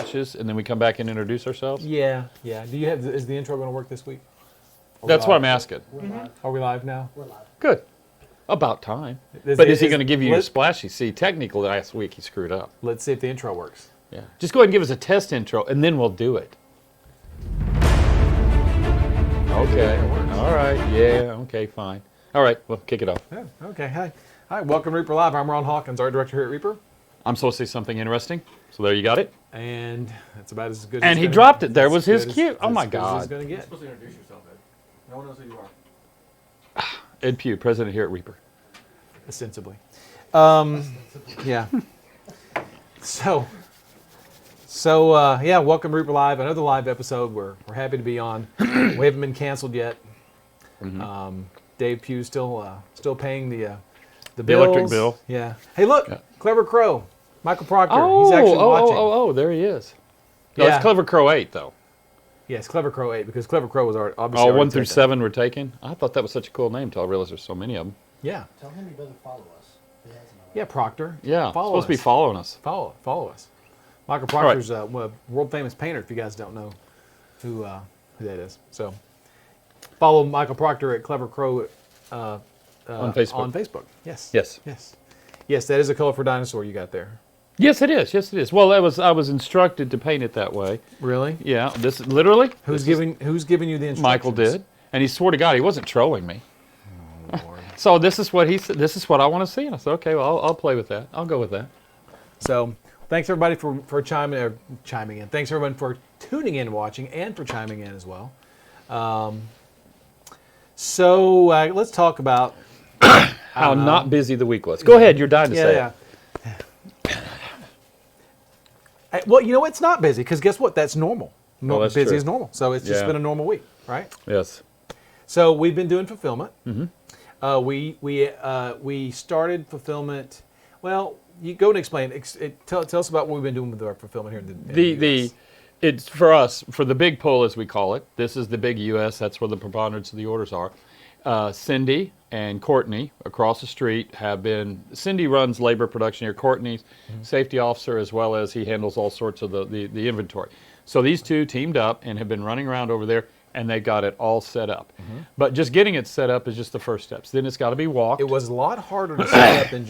and then we come back and introduce ourselves? Yeah. Do you have? Is the intro going to work this week? That's what I'm asking. We're live. Are we live now? We're live. Good. About time. But is he going to give you a splashy? See, technically last week he screwed up. Let's see if the intro works. Yeah. Just go ahead and give us a test intro, and then we'll do it. Okay. All right. Yeah. Okay. Fine. All right. Well, kick it off. Yeah. Okay. Hi. Welcome to Reaper Live. I'm Ron Hawkins, art director here at Reaper. I'm supposed to say something interesting. So there you got it. And that's about as good. And he dropped it. There was his cue. Oh my God. He's going to You're get. supposed to introduce yourself, Ed. No one knows who you are. Ed Pugh, president here at Reaper. Ostensibly. Yeah. So yeah, welcome to Reaper Live, another live episode. We're happy to be on. We haven't been canceled yet. Dave Pugh still paying the bills. electric bill. Yeah. Hey, look, Yeah. Clever Crow, Michael Proctor. Oh, He's actually watching. Oh, there he is. No, Yeah. it's Clever Crow 8, though. Yes, Clever Crow 8, because Clever Crow was obviously Oh, already 1 through taken. 7 were taken? I thought that was such a cool name until I realized there's so many of them. Yeah. Tell him he doesn't follow us. He hasn't Yeah, Proctor. Yeah, Follow supposed to be us. following us. Follow us. Michael Proctor's a world famous painter. If you guys don't know who that is, so follow Michael Proctor at Clever Crow On Facebook. On Facebook. Yes. Yes. That is a colorful dinosaur you got there. Yes, it is. Yes, it is. Well, I was instructed to paint it that way. Really? Yeah, this literally. Who's giving you the instructions? Michael did, and he swore to God he wasn't trolling me. Oh, Lord. So this is what he said. This is what I want to see, and I said, okay, well, I'll play with that. I'll go with that. So, Thanks everybody for chiming in. Thanks everyone for tuning in, watching, and for chiming in as well. Let's talk about how not busy the week was. Go ahead. You're dying to say it. Well, you know, it's not busy because guess what? That's normal. That's busy true. is normal. So it's just been a normal week, right? Yes. So we've been doing fulfillment. We started fulfillment. Well, you go and explain. Tell us about what we've been doing with our fulfillment here in the US. It's for us, for the big pull as we call it. This is the big U.S. That's where the preponderance of the orders are. Cindy and Courtney across the street have been. Cindy runs labor production here. Courtney's safety officer, as well as he handles all sorts of the inventory. So these two teamed up and have been running around over there, and they got it all set up. But just getting it set up is just the first steps. Then it's got to be walked. It was a lot harder to set up than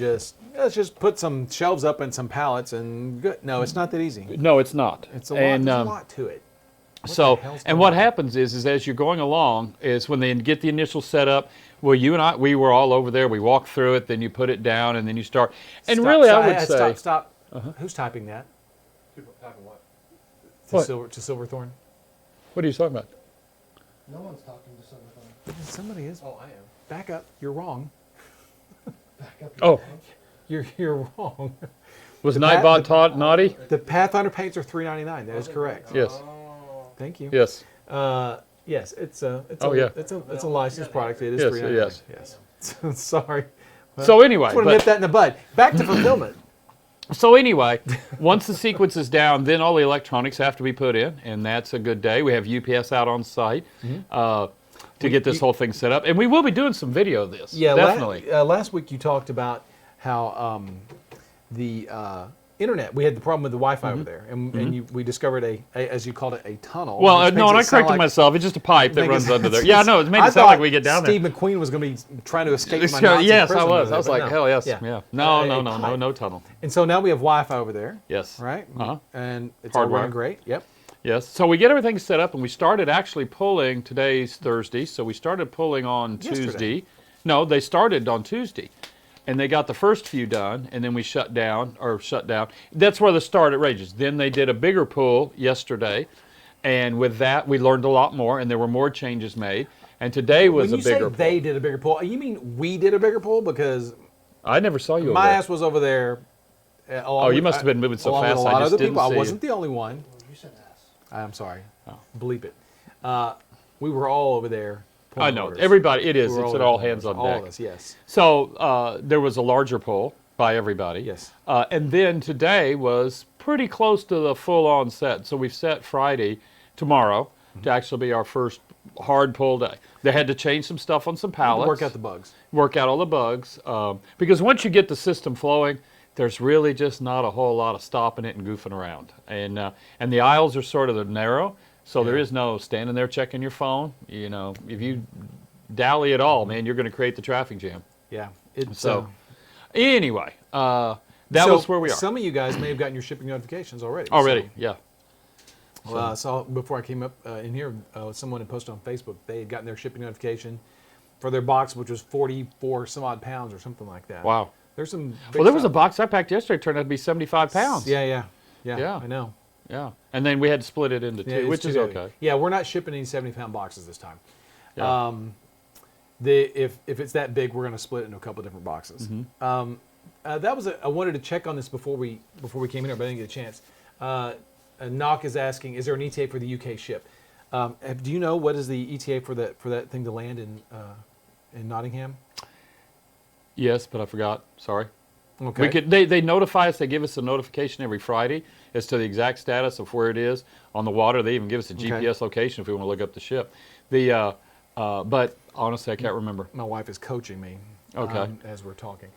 let's just put some shelves up and some pallets and good. No, it's not that easy. No, it's not. It's a lot. There's a lot to it. What happens is as you're going along is when they get the initial setup. Well, you and I, we were all over there. We walked through it. Then you put it down, and then you start. And I would say, stop. Who's typing that? People typing what? To Silverthorne. What are you talking about? No one's talking to Silverthorne. Somebody is. Oh, I am. Back up. You're wrong. Back up. Oh. You're wrong. Was Nightbot taught naughty? The Pathfinder Paints are $3.99. That is correct. Yes. Oh. Thank you. Yes. Yes, it's a licensed product. It is Yes, $3.99. yes. Sorry. So anyway, I just want to nip that in the bud. Back to fulfillment. So anyway, once the sequence is down, then all the electronics have to be put in, and that's a good day. We have UPS out on site to get this whole thing set up, and we will be doing some video of this. Yeah, definitely. Last week you talked about how the internet. We had the problem with the Wi-Fi over there, and we discovered as you called it, a tunnel. Well, no, and I corrected myself. It's just a pipe that runs under there. Yeah, no, it made it sound like we get down there. Steve McQueen was going to be trying to escape my Nazi yes, I prison was. over I was there, like, but hell yes. Yeah. Yeah. No tunnel. And so now we have Wi-Fi over there. Yes. Right. And it's Hardwire. all running great. Yep. Yes. So we get everything set up, and we started actually pulling. Today's Thursday, so we started pulling on Tuesday. No, they started on Tuesday. And they got the first few done, and then we shut down. That's where the start it rages. Then they did a bigger pull yesterday, and with that we learned a lot more, and there were more changes made. And today was a bigger pull. When you say they did a bigger pull, you mean we did a bigger pull? Because I never saw you over my there. ass was over there. You must have been moving so fast. I just didn't see I wasn't the only one. You said ass. I'm sorry. Bleep it. We were all over there. I know. Orders. Everybody, it is. We were It's all at all over hands on all deck. of us, yes. So there was a larger pull by everybody. Yes. And then today was pretty close to the full-on set. So we've set Friday, tomorrow, to actually be our first hard pull day. They had to change some stuff on some pallets. Work out the bugs. Work out all the bugs. Because once you get the system flowing, there's really just not a whole lot of stopping it and goofing around. And the aisles are sort of narrow, so there is no standing there checking your phone. You know, if you dally at all, man, you're going to create the traffic jam. Yeah. It's, So anyway, that was where we are. Some of you guys may have gotten your shipping notifications already. Already, So, yeah. I saw before I came up in here, someone had posted on Facebook they had gotten their shipping notification for their box, which was 44 some odd pounds or something like that. Wow. There's some. Well, there was a box I packed yesterday turned out to be 75 pounds. Yeah. Yeah. I know. Yeah. And then we had to split it into two, it's which too is heavy. okay. Yeah, we're not shipping any 70-pound boxes this time. Yeah. If it's that big, we're going to split it into a couple of different boxes. That was I wanted to check on this before we came in here, but I didn't get a chance. Knock is asking, is there an ETA for the UK ship? Do you know what is the ETA for that thing to land in Nottingham? Yes, but I forgot. Sorry. Okay. We could. They notify us. They give us a notification every Friday as to the exact status of where it is on the water. They even give us a GPS location if we want to look up the ship. But honestly, I can't remember. My wife is coaching me. Okay. As we're talking.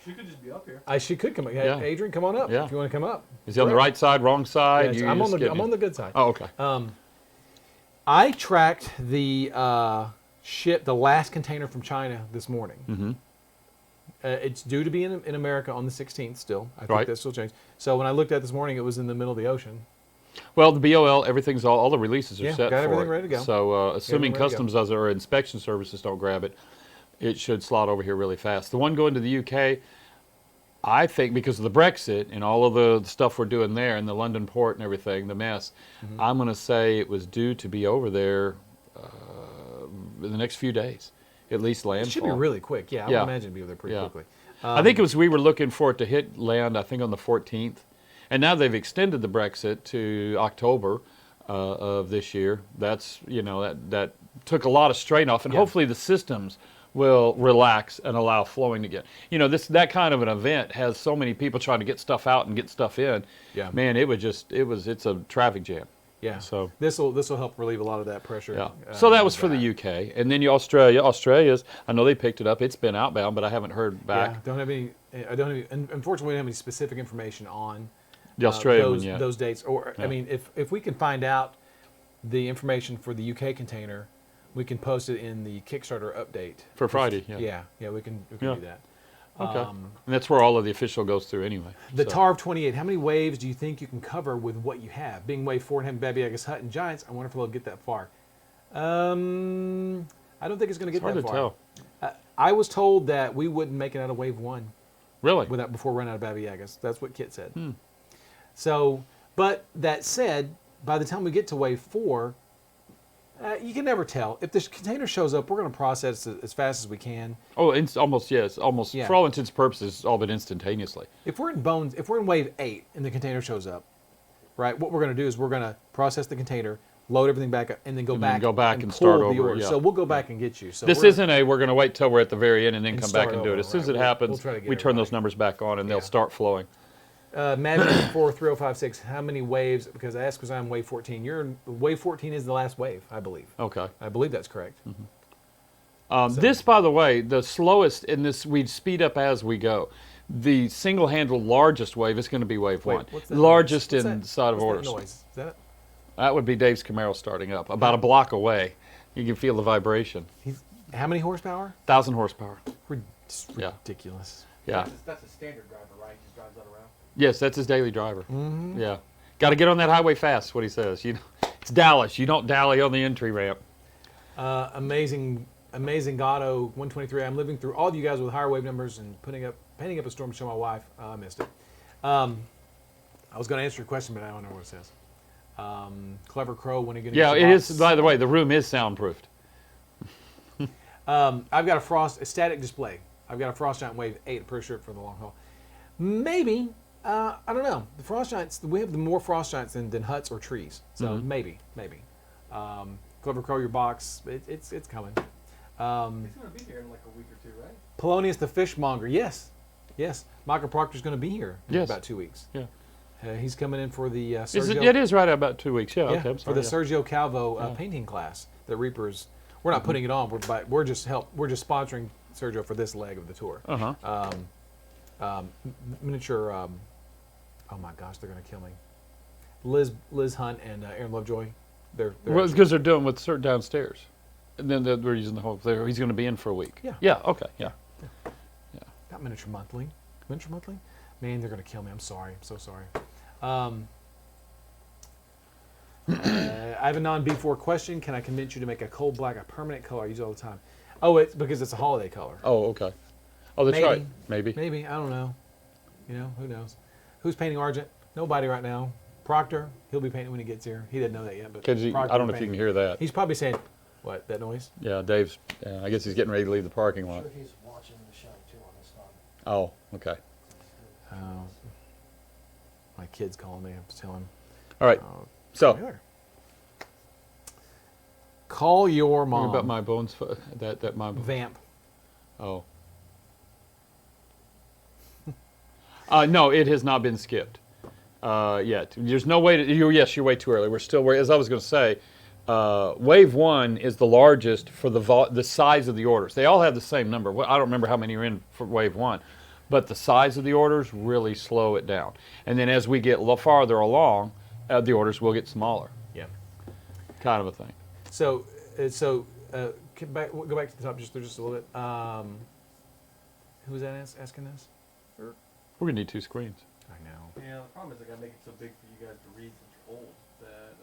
She could just be up here. She could come up. Hey, Yeah. Adrian, come on up Yeah. if you want to come up. Is he on the right side, wrong side? Yeah, You I'm just on give I'm me- on the good side. Oh, okay. I tracked the the last container from China this morning. Mm-hmm. It's due to be in America on the 16th still. I think Right. that's still changed. So when I looked at it this morning, it was in the middle of the ocean. Well, the BOL, everything's all the releases are Yeah, set got for everything it. ready to go. So assuming Everything ready to go. customs does it or inspection services don't grab it, it should slot over here really fast. The one going to the UK, I think because of the Brexit and all of the stuff we're doing there and the London port and everything, the mess, I'm going to say it was due to be over there in the next few days, at least landfall. It should be really quick. Yeah, I Yeah. would imagine it'd be over there pretty Yeah. quickly. I think it was we were looking for it to hit land, I think, on the 14th. And now they've extended the Brexit to October of this year. That's, that took a lot of strain off. And hopefully the systems will relax and allow flowing again. That kind of an event has so many people trying to get stuff out and get stuff in. Yeah. Man, it's a traffic jam. Yeah. So this will help relieve a lot of that pressure. yeah. So that was for the UK, and then Australia's. I know they picked it up. It's been outbound, but I haven't heard back. Yeah, don't have any. I don't have any, unfortunately, we don't have any specific information on The Australian one yet. those dates. Or I mean, if we can find out the information for the UK container, we can post it in the Kickstarter update For Friday, yeah. Yeah, we can Yeah. do that. Okay. And that's where all of the official goes through anyway. The so. TAR of 28, how many waves do you think you can cover with what you have? Being wave 4 and having Baba Yaga's Hut and Giants, I wonder if it'll get that far. I don't think it's going to get Hard that to far. tell. I was told that we wouldn't make it out of wave 1 Really? before we run out of Baba Yagas. That's what Kit said. So, but that said, by the time we get to wave 4, you can never tell. If this container shows up, we're going to process it as fast as we can. Oh, it's almost, yes. Almost, Yeah. for all intents and purposes, all but instantaneously. If we're in wave 8 and the container shows up, right, what we're going to do is we're going to process the container, load everything back up, and then go And then back go back and pull start the over, order. yeah. So we'll go back and get you. So This isn't we're going to wait till we're at the very end and then And come back start and do it. over, As soon as right. it We'll happens, try to get we turn those everybody. numbers back on and Yeah. they'll start flowing. Magic 43056. How many waves? Because I asked because I'm wave 14. Wave 14 is the last wave, I believe. Okay. I believe that's correct. This, by the way, the slowest in this, we'd speed up as we go. The single-handle largest wave is going to be wave 1. what's that Largest noise? inside of What's orders. that noise? Is that it? That would be Dave's Camaro starting up, about a block away. You can feel the vibration. How many horsepower? 1,000 horsepower. It's Yeah. ridiculous. Yeah. That's a standard driver, right? He just drives that around. Yes, that's his daily driver. Mm-hmm. Yeah. Got to get on that highway fast, is what he says. It's Dallas. You don't dally on the entry ramp. Amazing Gatto 123. I'm living through all of you guys with higher wave numbers and painting up a storm to show my wife. I missed it. I was going to answer your question, but I don't know what it says. Clever Crow, when are you going to Yeah, get it your is. box? By the way, the room is soundproofed. I've got a static display. I've got a Frost Giant Wave 8, pretty sure for the long haul. Maybe, I don't know. The Frost Giants, we have more Frost Giants than huts or trees. So maybe. Clever Crow, your box, it's coming. He's going to be here in like a week or two, right? Polonius the Fishmonger, yes. Michael Proctor's going to be here in Yes. about 2 weeks. Yeah. He's coming in for the It is right at about 2 weeks. Yeah, yeah, okay. I'm for sorry. the Sergio Calvo painting class that Reapers. We're not putting it on. We're just sponsoring Sergio for this leg of the tour. Uh-huh. miniature. Oh my gosh, they're gonna kill me. Liz Hunt and Aaron Lovejoy. They're Well, actually- because they're doing what's downstairs, and then they're using the whole. He's going to be in for a week. Yeah. Yeah. Okay. Yeah. not miniature monthly. Miniature monthly. Man, they're gonna kill me. I'm sorry. I'm so sorry. I have a non-B4 question. Can I convince you to make a coal black a permanent color I use all the time? Oh, it's because it's a holiday color. Oh, okay. Oh, that's Maybe. right. Maybe. Maybe. I don't know. You know, who knows? Who's painting Argent? Nobody right now. Proctor, he'll be painting when he gets here. He didn't know that yet, but Because Proctor I don't will know if you paint. can hear that. He's probably saying, what, that noise? Yeah, Dave's. I guess he's getting ready to leave the parking I'm lot. sure he's watching the show too on his phone. Oh, okay. Oh. My kid's calling me. I have to tell him. All right. So, Taylor. Call your what mom. about my bones? That my. Vamp. Oh. No, it has not been skipped yet. There's no way to. Yes, you're way too early. We're still. As I was going to say, Wave 1 is the largest for the size of the orders. They all have the same number. I don't remember how many are in for Wave 1, but the size of the orders really slow it down. And then as we get farther along, the orders will get smaller. Yeah. Kind of a thing. So, go back to the top just a little bit. Who was that asking this? We're going to need 2 screens. I know. Yeah, the problem is I gotta make it so big for you guys to read since you're old that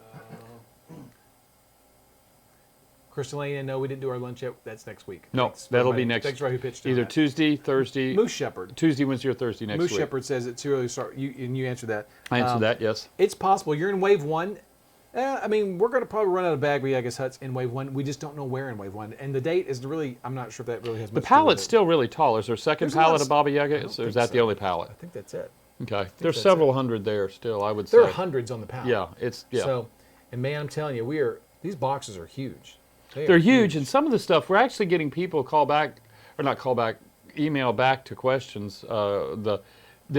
Crystalina, no, we didn't do our lunch yet. That's next week. No, Thanks, that'll everybody. be next. Thanks for who pitched in Either that. Tuesday, Thursday, Moose Shepherd. Tuesday, Wednesday, or Thursday next Moose week. Shepherd says it's too early to start. You answered that. I answered that, yes. It's possible. You're in Wave 1. I mean, we're going to probably run out of Bagby, I guess, huts in Wave 1. We just don't know where in Wave 1. And the date is really, I'm not sure if that really has much The to do with palette's it. still really tall. Is there a second There's a lot palette of of Baba Yaga? I don't Is think that the so. only palette? I think that's it. Okay. There's that's several hundred there still, I would say. There are hundreds on the palette. Yeah, yeah. So, and man, I'm telling you, these boxes are huge. They're huge, and some of the stuff, we're actually getting people email back to questions, that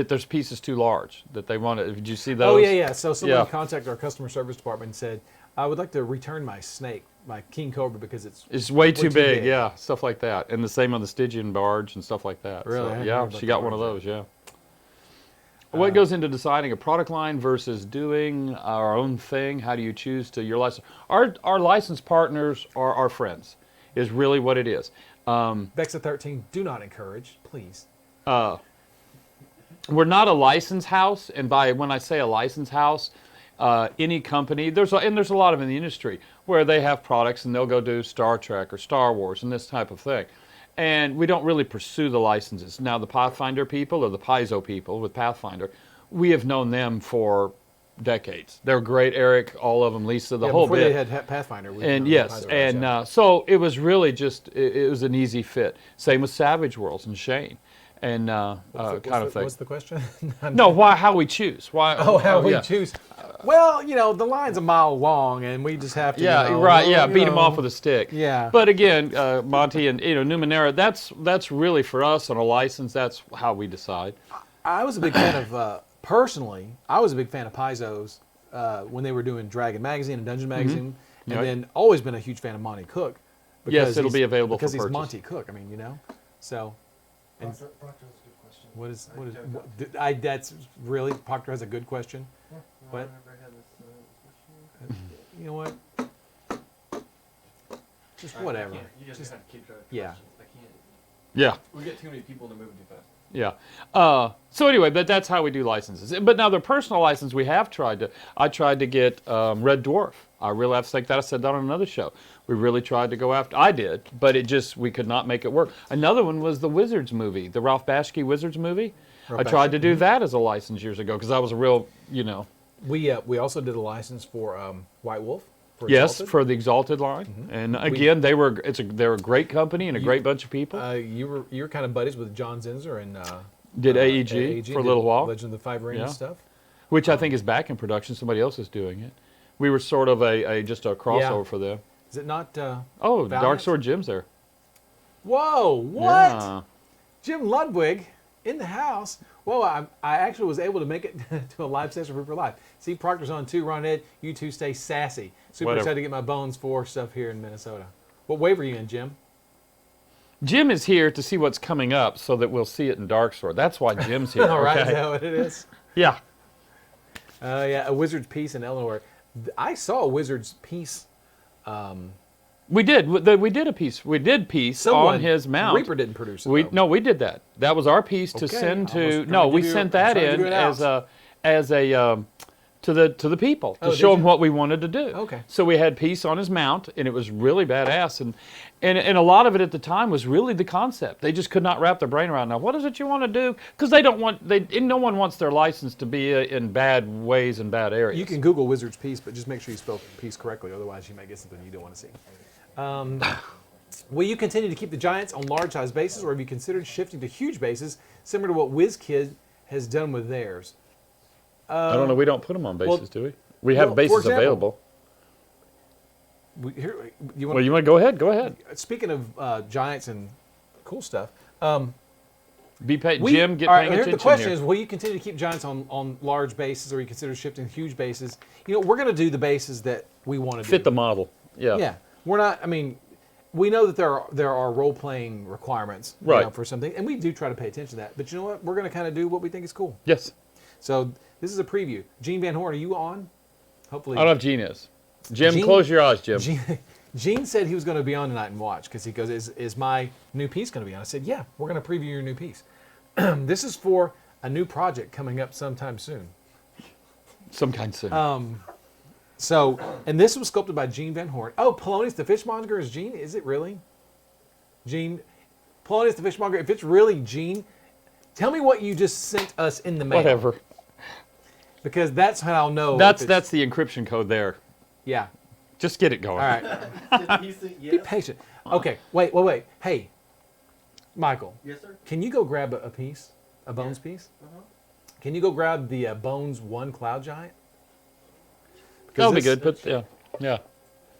there's pieces too large, that they want to, did you see those? Oh, yeah. So someone Yeah. contacted our customer service department and said, I would like to return my snake, my king cobra, because it's Way too big, yeah, stuff like that. And the same on the Stygian barge and stuff like that. Really? I So, hadn't yeah, heard about she the got one of barge those, yeah. What goes into deciding a product line versus doing our own thing? How do you choose to your license? Our license partners are our friends, is really what it is. Vexa 13, do not encourage, please. We're not a license house, and when I say a license house, any company, there's a lot of in the industry where they have products and they'll go do Star Trek or Star Wars and this type of thing. And we don't really pursue the licenses. Now, the Pathfinder people or the Paizo people with Pathfinder, we have known them for decades. They're great, Eric, all of them, Lisa, the whole before bit. they had Pathfinder. we And known yes, the Paizo guys, yeah. so it was really just, it was an easy fit. Same with Savage Worlds and Shane, and kind of thing. What's the question? No, how we choose. Why? Oh, how we yeah. choose. Well, the line's a mile long, and we just have to. Yeah, right. Yeah, beat them off with a stick. Yeah. But again, Monty and Numenera, that's really for us on a license. That's how we decide. I was a big fan of, personally, I was a big fan of Paizo's when they were doing Dragon Magazine and Dungeon Magazine, and Right. then always been a huge fan of Monty Cook. Yes, it'll he's- be available for because he's purchase. Monty Cook. I mean, so. And Proctor has a good question. that's really Proctor has a good question. no, What? I never had this question. You know what? Just All right, whatever. I can't. You guys Just- have to keep track of yeah. questions. I can't. Yeah. We get too many people to move too fast. Yeah. So anyway, but that's how we do licenses. But now the personal license I tried to get Red Dwarf. I really have to think that. I said that on another show. We really tried to go after. I did, but we could not make it work. Another one was the Wizards movie, the Ralph Bashki Wizards movie. Ralph I tried to Bashki, do that as a license years ago because I was a real, We also did a license for White Wolf. For Yes, Exalted. for the Exalted line. And again, they're a great company and a great bunch of people. You were kind of buddies with John Zinser and Did AEG for a did little while. Legend of the Five Rings Yeah. stuff. Which I think is back in production. Somebody else is doing it. We were sort of just a crossover for them. Is it not? Oh, Valiant? Dark Sword Jim's there. Whoa! What? Yeah. Jim Ludwig in the house. Whoa! I actually was able to make it to a live session for Reaper Live. See, Proctor's on 2, Ron Ed. You two stay sassy. Super Whatever. excited to get my Bones 4 stuff here in Minnesota. What wave are you in, Jim? Jim is here to see what's coming up so that we'll see it in Dark Sword. That's why Jim's here. All right, okay? is that what it is? Yeah. Yeah, a wizard's piece in Eleanor. I saw a wizard's piece. We did. We did a piece. We did piece on his mount. Reaper didn't produce it. No, we did that. That was our piece to Okay, send I to. was No, trying to we give you- sent I'm that trying to in give you it as a to the people Oh, to show did them you? what we wanted to do. Okay. So we had piece on his mount, and it was really badass, and a lot of it at the time was really the concept. They just could not wrap their brain around. Now, what is it you want to do? Because they don't want no one wants their license to be in bad ways and bad areas. You can Google wizard's piece, but just make sure you spell piece correctly. Otherwise, you might get something you don't want to see. Will you continue to keep the giants on large size bases, or have you considered shifting to huge bases, similar to what WizKid has done with theirs? I don't know. We don't put them on bases, well- do we? We have well, for bases example, available. You Well, you want to go ahead? Go ahead. Speaking of giants and cool stuff, Jim, get all right, paying here, attention the question here. is, will you continue to keep giants on large bases, or you consider shifting to huge bases? You know, we're going to do the bases that we want to do. Fit the model. Yeah. Yeah, we're not. I mean, we know that there are role playing requirements, you Right. know, for something, and we do try to pay attention to that. But you know what? We're going to kind of do what we think is cool. Yes. So this is a preview. Gene Van Horn, are you on? Hopefully. I don't know if Gene is. Jim, Gene- close your eyes, Jim. Gene said he was going to be on tonight and watch because he goes, "Is my new piece going to be on?" I said, "Yeah, we're going to preview your new piece." This is for a new project coming up sometime soon. Sometime soon. So, and this was sculpted by Gene Van Horn. Oh, Polonius the Fishmonger is Gene? Is it really? Gene, Polonius the Fishmonger, if it's really Gene, tell me what you just sent us in the mail. Whatever. Because that's how I'll know. That's if it's- the encryption code there. Yeah. Just get it going. All right. He said Be yes. patient. Okay. Wait. Hey, Michael, Yes, sir. can you go grab a piece, a Bones piece? Uh-huh. Can you go grab the Bones 1 Cloud Giant? Because That'll be this- good. But yeah.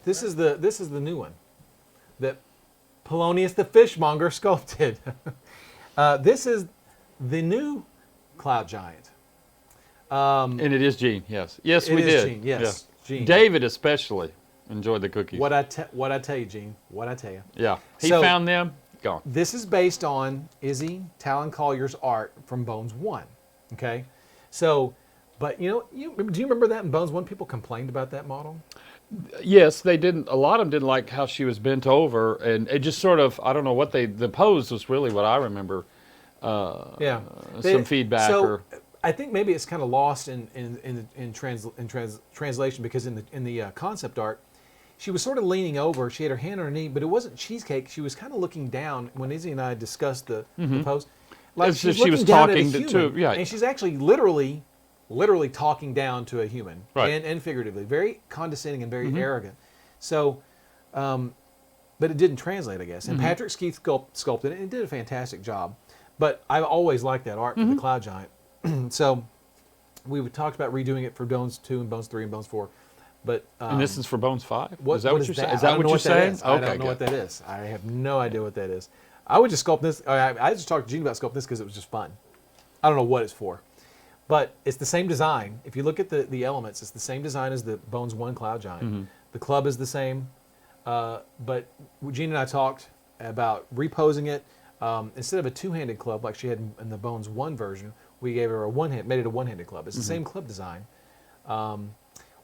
This is the new one that Polonius the Fishmonger sculpted. This is the new Cloud Giant. And it is Gene. Yes. Yes, It we is did. Gene, yes, Gene. David especially enjoyed the cookies. What I tell you, Gene? What I tell you? Yeah. He So- found them. Gone. This is based on Izzy Talon Collier's art from Bones 1. Okay, so, but do you remember that in Bones 1? People complained about that model. Yes, they didn't. A lot of them didn't like how she was bent over, and it just sort of. I don't know what the pose was really what I remember. Yeah, Some feedback So or. I think maybe it's kind of lost in translation because in the concept art, she was sort of leaning over. She had her hand on her knee, but it wasn't cheesecake. She was kind of looking down when Izzy and I discussed the pose. Like As if she's she was looking down at a talking to- human, yeah. and she's actually literally talking down to a human, Right. and figuratively, very condescending and very arrogant. So, but it didn't translate, I guess. And Patrick Skeeth sculpted it and did a fantastic job. But I've always liked that art for the Cloud Giant. So we talked about redoing it for Bones 2 and Bones 3 and Bones 4. But And this is for Bones 5? what Is that what you're saying? Is I that don't what know you're that saying? is. I don't know what that is. I have no idea what that is. I would just sculpt this. I just talked to Gene about sculpting this because it was just fun. I don't know what it's for. But it's the same design. If you look at the elements, it's the same design as the Bones 1 Cloud Giant. The club is the same. But Gene and I talked about reposing it. Instead of a two-handed club like she had in the Bones 1 version, we gave her made it a one-handed club. It's the same club design.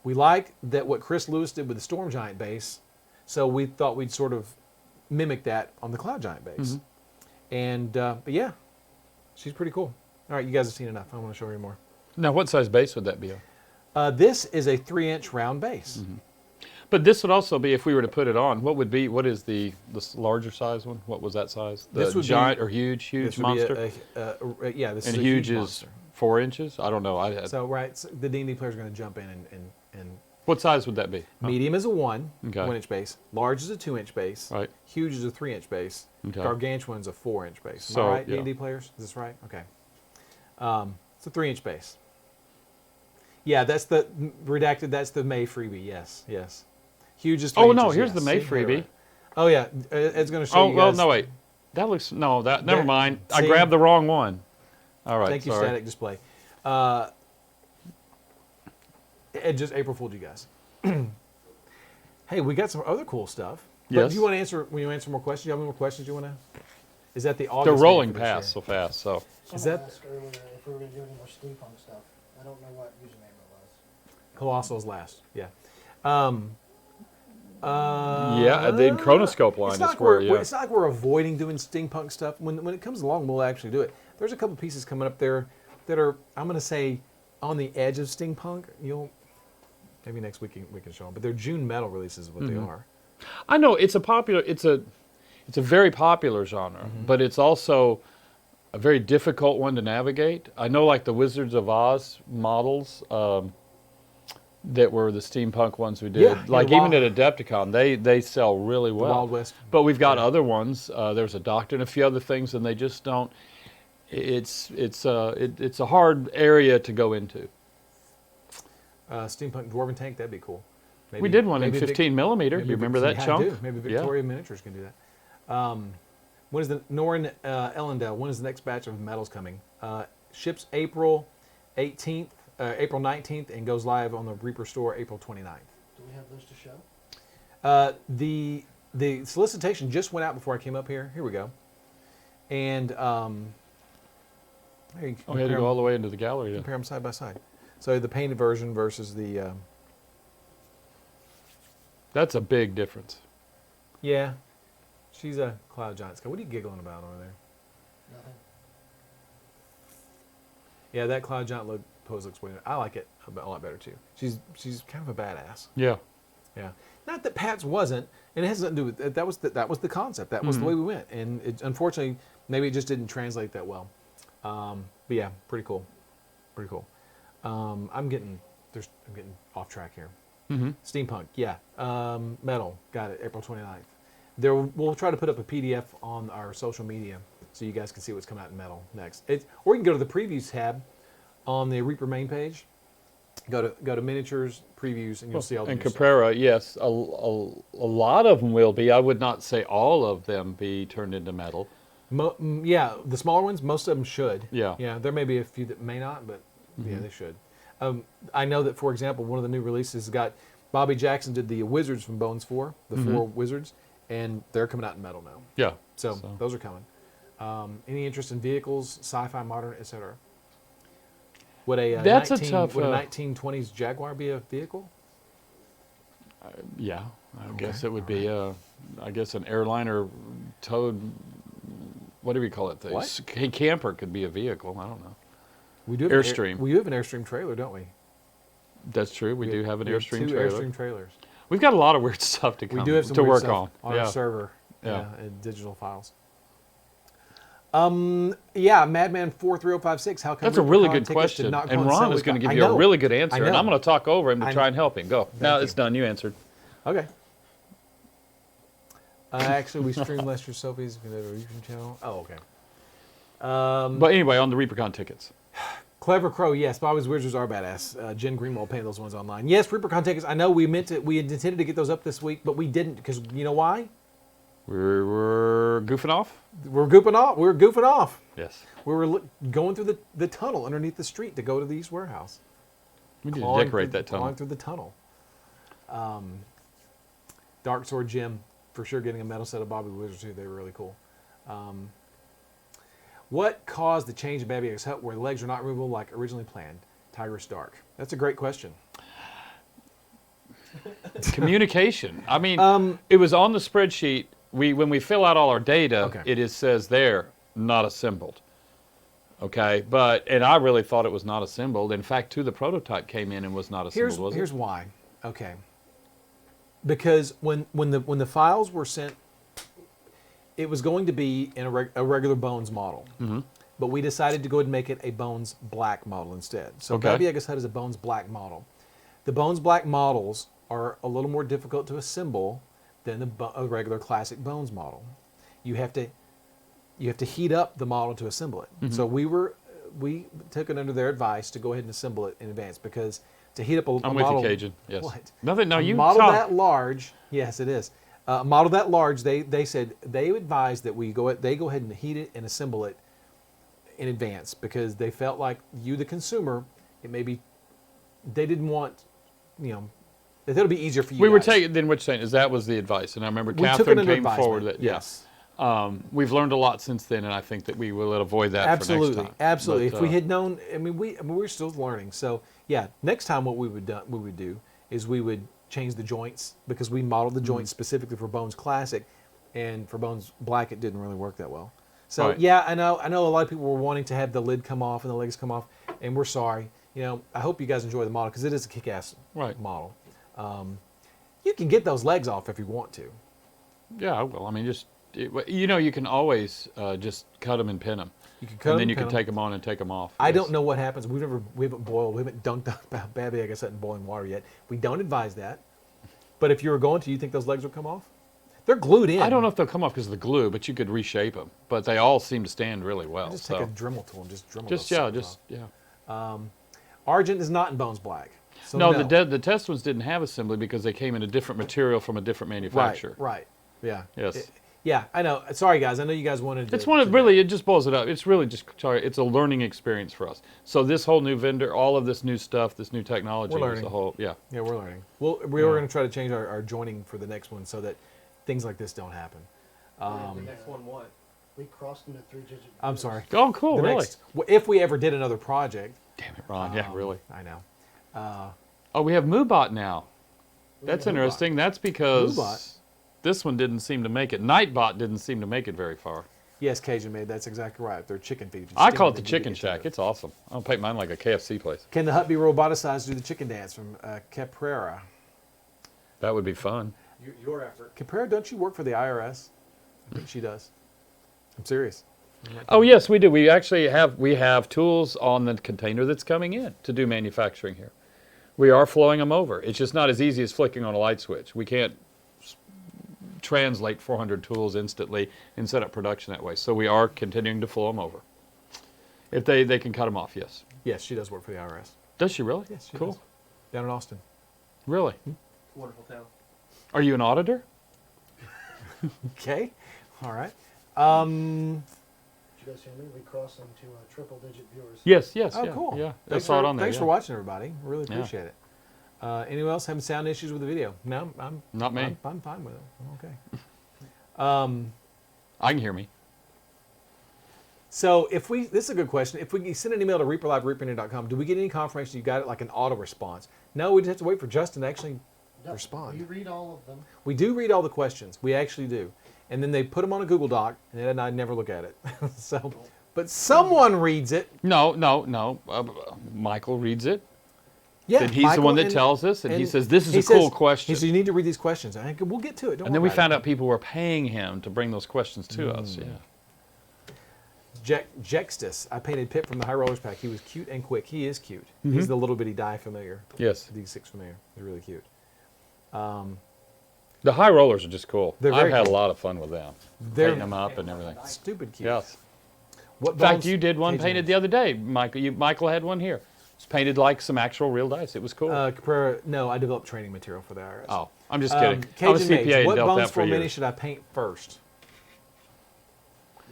We liked that what Chris Lewis did with the Storm Giant base, so we thought we'd sort of mimic that on the Cloud Giant base. And but yeah, she's pretty cool. All right, you guys have seen enough. I want to show you more. Now, what size base would that be? This is a 3-inch round base. But this would also be, if we were to put it on, what is the larger size one? What was that size? The This would be- giant or huge This would monster? be yeah, this And is a huge huge is monster. 4 inches? I don't know. So the D&D players are going to jump in and What size would that be? medium is a 1 Okay. 1-inch base, large is a 2-inch base, Right. huge is a 3-inch base, Okay. gargantuan's a 4-inch base. Am So, I right, yeah. D&D players? Is this right? Okay. It's a 3-inch base. Yeah, that's the redacted. That's the May freebie. Yes. Huge is 3 Oh, inches. no, here's yes. the May See? Here, freebie. right. Oh yeah, Ed's going to show Oh, you well, guys. no, wait. That looks, no, that, never There- mind. I see? grabbed the wrong one. All right, Thank you, sorry. Static Display. Ed just April fooled you guys. Hey, we got some other cool stuff. But Yes. do you want to answer? When you answer more questions, do you have any more questions you want to? Is that the August? They're date rolling for this past year? so fast. So Is Someone that- asked earlier if we were going to do any more steampunk stuff. I don't know what username it was. Colossal's last. Yeah. yeah, the Chronoscope line It's is not, like where. we're, Yeah. it's not like we're avoiding doing steampunk stuff. When it comes along, we'll actually do it. There's a couple pieces coming up there that are, I'm going to say, on the edge of steampunk. Maybe next week we can show them. But they're June metal releases, is what they are. I know it's a very popular genre, but it's also a very difficult one to navigate. I know, like the Wizards of Oz models that were the steampunk ones we did. Yeah, like the even at Adepticon, they sell really well. Wild West. But we've got other ones. There's a Doctor and a few other things, and they just don't. It's a hard area to go into. Steampunk Dwarven Tank, that'd be cool. We did one in maybe 15 millimeter. maybe You remember Vic- that yeah, I chunk? do. Maybe Yeah. Victoria Miniatures can do that. When is the Norrin Ellendale? When is the next batch of medals coming? Ships April 18th, April 19th, and goes live on the Reaper store April 29th. Do we have those to show? The solicitation just went out before I came up here. Here we go. And here you Oh, we had to go all the way into the gallery. To... compare them side by side. So the painted version versus the That's a big difference. yeah. She's a Cloud Giant Sky. What are you giggling about over there? Nothing. Yeah, that Cloud Giant pose looks way. I like it a lot better too. She's kind of a badass. Yeah. Yeah. Not that Pat's wasn't, and it has nothing to do with that. That was the concept. That was the way we went, and unfortunately, maybe it just didn't translate that well. But yeah, pretty cool. Pretty cool. I'm getting off track here. Steampunk, yeah. Metal, got it. April 29th. We'll try to put up a PDF on our social media so you guys can see what's coming out in metal next. Or you can go to the previews tab on the Reaper main page. Go to miniatures, previews, and you'll see all the And new stuff. Caprera, yes, a lot of them will be. I would not say all of them be turned into metal. Yeah, the smaller ones, most of them should. Yeah. Yeah, there may be a few that may not, but yeah, they should. I know that, for example, one of the new releases got Bobby Jackson did the Wizards from Bones 4, the 4 Wizards, and they're coming out in metal now. Yeah. So those are coming. Any interest in vehicles, sci-fi, modern, etc.? Would a That's a 19 tough, would a 1920s Jaguar be a vehicle? Yeah, I guess it would be. I guess an airliner towed. What do we call it? The What? camper could be a vehicle. I don't know. We do have Airstream. We have an Airstream trailer, don't we? That's true. We do have an we Airstream two trailer. Airstream trailers. We've got a lot of weird stuff to come We do have some to weird work stuff on yeah. our server. Yeah. In digital files. Yeah, Madman 43056. How come That's a really ReaperCon good tickets did question, not go and on Ron sale? is going to give I you a know. really good I answer, and know. I'm going to talk over him to I try know. and help him. Go. Now you. it's done. You answered. Okay. Actually, we stream Lester Sophie's YouTube channel. Oh, okay. But anyway, on the ReaperCon tickets. Clever Crow, yes. Bobby's Wizards are badass. Jen Greenwald painted those ones online. Yes, ReaperCon tickets. I know we had intended to get those up this week, but we didn't because you know why? We're goofing off. We're goofing off. We were goofing off. Yes. We were going through the tunnel underneath the street to go to the East Warehouse. We need to Clawing decorate through- that tunnel. Clawing through the tunnel. Dark Sword Jim, for sure getting a metal set of Bobby Wizards too. They were really cool. What caused the change in Baby Yaga's hut where the legs are not removable like originally planned? Tigress Dark. That's a great question. Communication. I mean, it was on the spreadsheet. When we fill out all our data, Okay. it says there, not assembled. Okay, and I really thought it was not assembled. In fact, the prototype came in and was not assembled, was Here's it? why. Okay. Because when the files were sent, it was going to be in a regular Bones model. Mm-hmm. But we decided to go ahead and make it a Bones Black model instead. So Okay. Baby Yaga's hut is a Bones Black model. The Bones Black models are a little more difficult to assemble than a regular classic Bones model. You have to heat up the model to assemble it. Mm-hmm. So we took it under their advice to go ahead and assemble it in advance because to heat up a I'm model, with you, Cajun. Yes. What? Nothing. No, a you model talk. that large, yes, it is. A model that large, they said they advised that they go ahead and heat it and assemble it in advance because they felt like you, the consumer, they didn't want, That it'll be easier for you. We were guys. taking, then what you're saying is that was the advice. And I remember We took it Catherine under came forward advisement. that, Yes. we've learned a lot since then, and I think that we will avoid that Absolutely, for next time. absolutely. But, If we had known, I mean, we're still learning. So yeah, next time what we would do is we would change the joints because we modeled the joints specifically for Bones Classic, and for Bones Black it didn't really work that well. So Right. yeah, I know a lot of people were wanting to have the lid come off and the legs come off, and we're sorry. You know, I hope you guys enjoy the model because it is a kick-ass Right. model. You can get those legs off if you want to. Yeah, well, I mean, you can always just cut them and pin them. You can cut And them, then you pin can 'em. take them on and take them off. I Yes. don't know what happens. We haven't boiled, we haven't dunked up Babby, I guess, in boiling water yet. We don't advise that. But if you were going to, you think those legs would come off? They're glued in. I don't know if they'll come off because of the glue, but you could reshape them. But they all seem to stand really well. Just so. take a Dremel tool and just Dremel Just those yeah, suckers just off. yeah. Argent is not in Bones Black. So No, the test ones didn't have assembly because they came in a different material from a different manufacturer. Right. Yeah. Yes. Yeah, I know. Sorry, guys. I know you guys wanted to. It's one of really. It just boils it up. It's really just. It's a learning experience for us. So this whole new vendor, all of this new stuff, this new technology, We're is learning. a whole. Yeah. Yeah, we're learning. Well, we were going to try to change our joining for the next one so that things like this don't happen. The next one, what? We crossed into 3-digit. I'm sorry. Oh, cool. The Really? next, if we ever did another project. Damn it, Ron. Yeah, really. I know. Oh, we have MooBot now. That's interesting. That's because MooBot. this one didn't seem to make it. Nightbot didn't seem to make it very far. Yes, Cajun made. That's exactly right. They're chicken feed. I call it the Chicken Shack. It's awesome. I'll paint mine like a KFC place. Can the hut be roboticized to do the chicken dance from Caprera? That would be fun. Your effort. Caprera, don't you work for the IRS? I think she does. I'm serious. Oh yes, we do. We actually have tools on the container that's coming in to do manufacturing here. We are flowing them over. It's just not as easy as flicking on a light switch. We can't translate 400 tools instantly and set up production that way. So we are continuing to flow them over. If they can cut them off, yes. Yes, she does work for the IRS. Does she really? Yes, she Cool. does. Down in Austin. Really? Wonderful town. Are you an auditor? Okay. All right. Did you guys hear me? We crossed into triple-digit viewers. Yes, yes, Oh, yeah. cool. Yeah, I Thanks saw for, it on there. Thanks yeah. for watching, everybody. Really Yeah. appreciate it. Anyone else having sound issues with the video? No, I'm Not me. I'm fine with it. I'm okay. I can hear me. So this is a good question. If we send an email to reaperlive@reaperlive.com, do we get any confirmation you got it like an auto response? No, we just have to wait for Justin to actually No, respond. We read all of them. We do read all the questions. We actually do. And then they put them on a Google Doc, and then I never look at it. So, but someone reads it. No. Michael reads it. Yeah, Then he's the Michael one that and- tells us, and he says, "This is he a cool says- question." He says, "You need to read these questions." I think we'll get to it. Don't And then worry we about found it. out people were paying him to bring those questions to us. Yeah. Jextus. I painted Pip from the High Rollers pack. He was cute and quick. He is cute. He's the little bitty die familiar. Yes. D6 familiar. He's really cute. The high rollers are just cool. They're I've very had cool. a lot of fun with them. They're Painting them up and everything. stupid cute. Yes. What In fact, bones- you did one Cajun painted the other day, Michael. Michael had one here. It's painted like some actual real dice. It was cool. Caprera, no, I developed training material for the IRS. Oh, I'm just kidding. I'm a Cajun CPA Maids, and what dealt bones that for for mini years. should I paint first?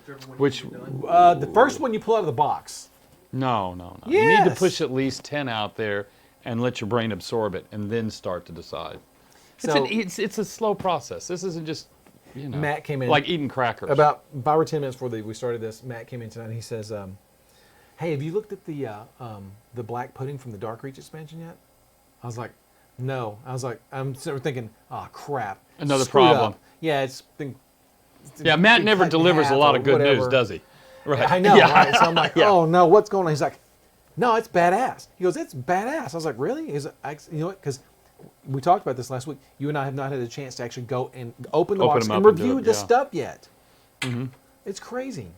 Whichever one Which- you've done. The first one you pull out of the box. No. You need to Yes. push at least 10 out there and let your brain absorb it and then start to decide. So It's a slow process. This isn't just, Matt came in like eating crackers. about 5 or 10 minutes before we started this. Matt came in tonight and he says, "Hey, have you looked at the black pudding from the Dark Reach expansion yet?" I was like, "No." I was like, I'm sort of thinking, "Oh crap, Another Screwed problem. up." Yeah, it's been. Yeah, Matt been never cut in delivers a half lot or of good news, whatever. does he? Right. I know, Yeah. right? So I'm like, Yeah. "Oh no, what's going on?" He's like, "No, it's badass." He goes, "It's badass." I was like, "Really?" He's like, "You know what?" Because we talked about this last week. You and I have not had a chance to actually go and open the Open box them and up and do review it, the yeah. stuff yet. It's crazy.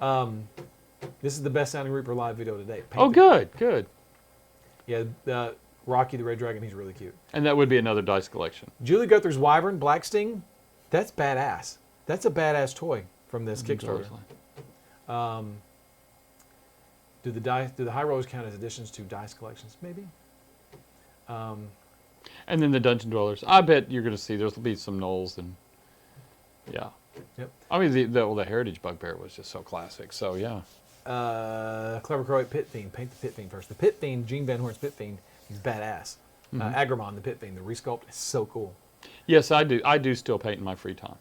This is the best sounding Reaper Live video today. Oh, good. Yeah, Rocky the Red Dragon, he's really cute. And that would be another dice collection. Julie Guther's Wyvern Black Sting, that's badass. That's a badass toy from this Kickstarter. Do the high rollers count as additions to dice collections? Maybe. And then the Dungeon Dwellers. I bet you're going to see there'll be some gnolls and yeah. Yep. I mean, the Heritage Bugbear was just so classic. So yeah. Clever Crow Pit Fiend. Paint the Pit Fiend first. The Pit Fiend, Gene Van Horn's Pit Fiend, he's badass. Agramon, the pit theme, the resculpt is so cool. Yes, I do. I do still paint in my free time.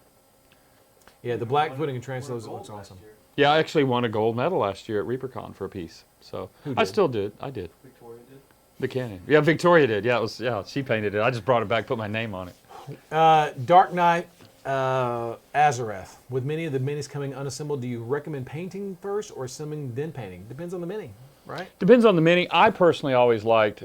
Yeah, the black footing and transloads looks awesome. Yeah, I actually won a gold medal last year at ReaperCon for a piece. So I did? still did. I did. Victoria did. The Canyon. Yeah, Victoria did. Yeah, it was. Yeah, she painted it. I just brought it back, put my name on it. Dark Knight, Azareth. With many of the minis coming unassembled, do you recommend painting first or assembling then painting? Depends on the mini, right? Depends on the mini. I personally always liked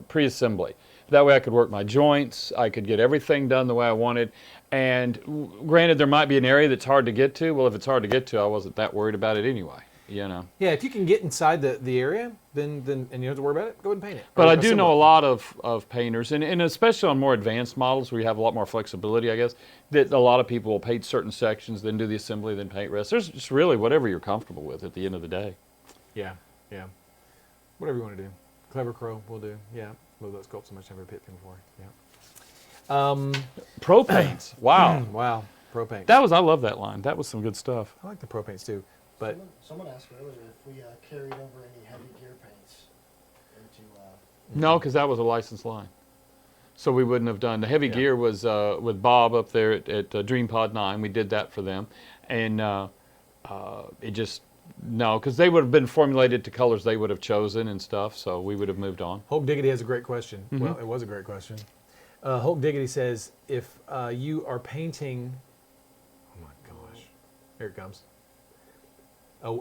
pre-assembly. That way I could work my joints. I could get everything done the way I wanted. And granted, there might be an area that's hard to get to. Well, if it's hard to get to, I wasn't that worried about it anyway. You know. Yeah, if you can get inside the area, then and you don't have to worry about it, go ahead and paint it. But Or I do know assemble a it. lot of painters, and especially on more advanced models where you have a lot more flexibility, I guess, that a lot of people will paint certain sections, then do the assembly, then paint rest. There's just really whatever you're comfortable with at the end of the day. Yeah. Whatever you want to do. Clever Crow will do. Yeah. Love that sculpt so much. Never pit thing before. Yeah. Pro paints. Wow. Wow. Pro paint. I love that line. That was some good stuff. I like the pro paints too. But Someone asked earlier if we carried over any heavy gear paints into. No, because that was a licensed line. So we wouldn't have done. The heavy gear was with Bob up there at Dream Pod 9. We did that for them. And it just, no, because they would have been formulated to colors they would have chosen and stuff. So we would have moved on. Hulk Diggity has a great question. Well, it was a great question. Hulk Diggity says, if you are painting, oh my gosh, here it comes.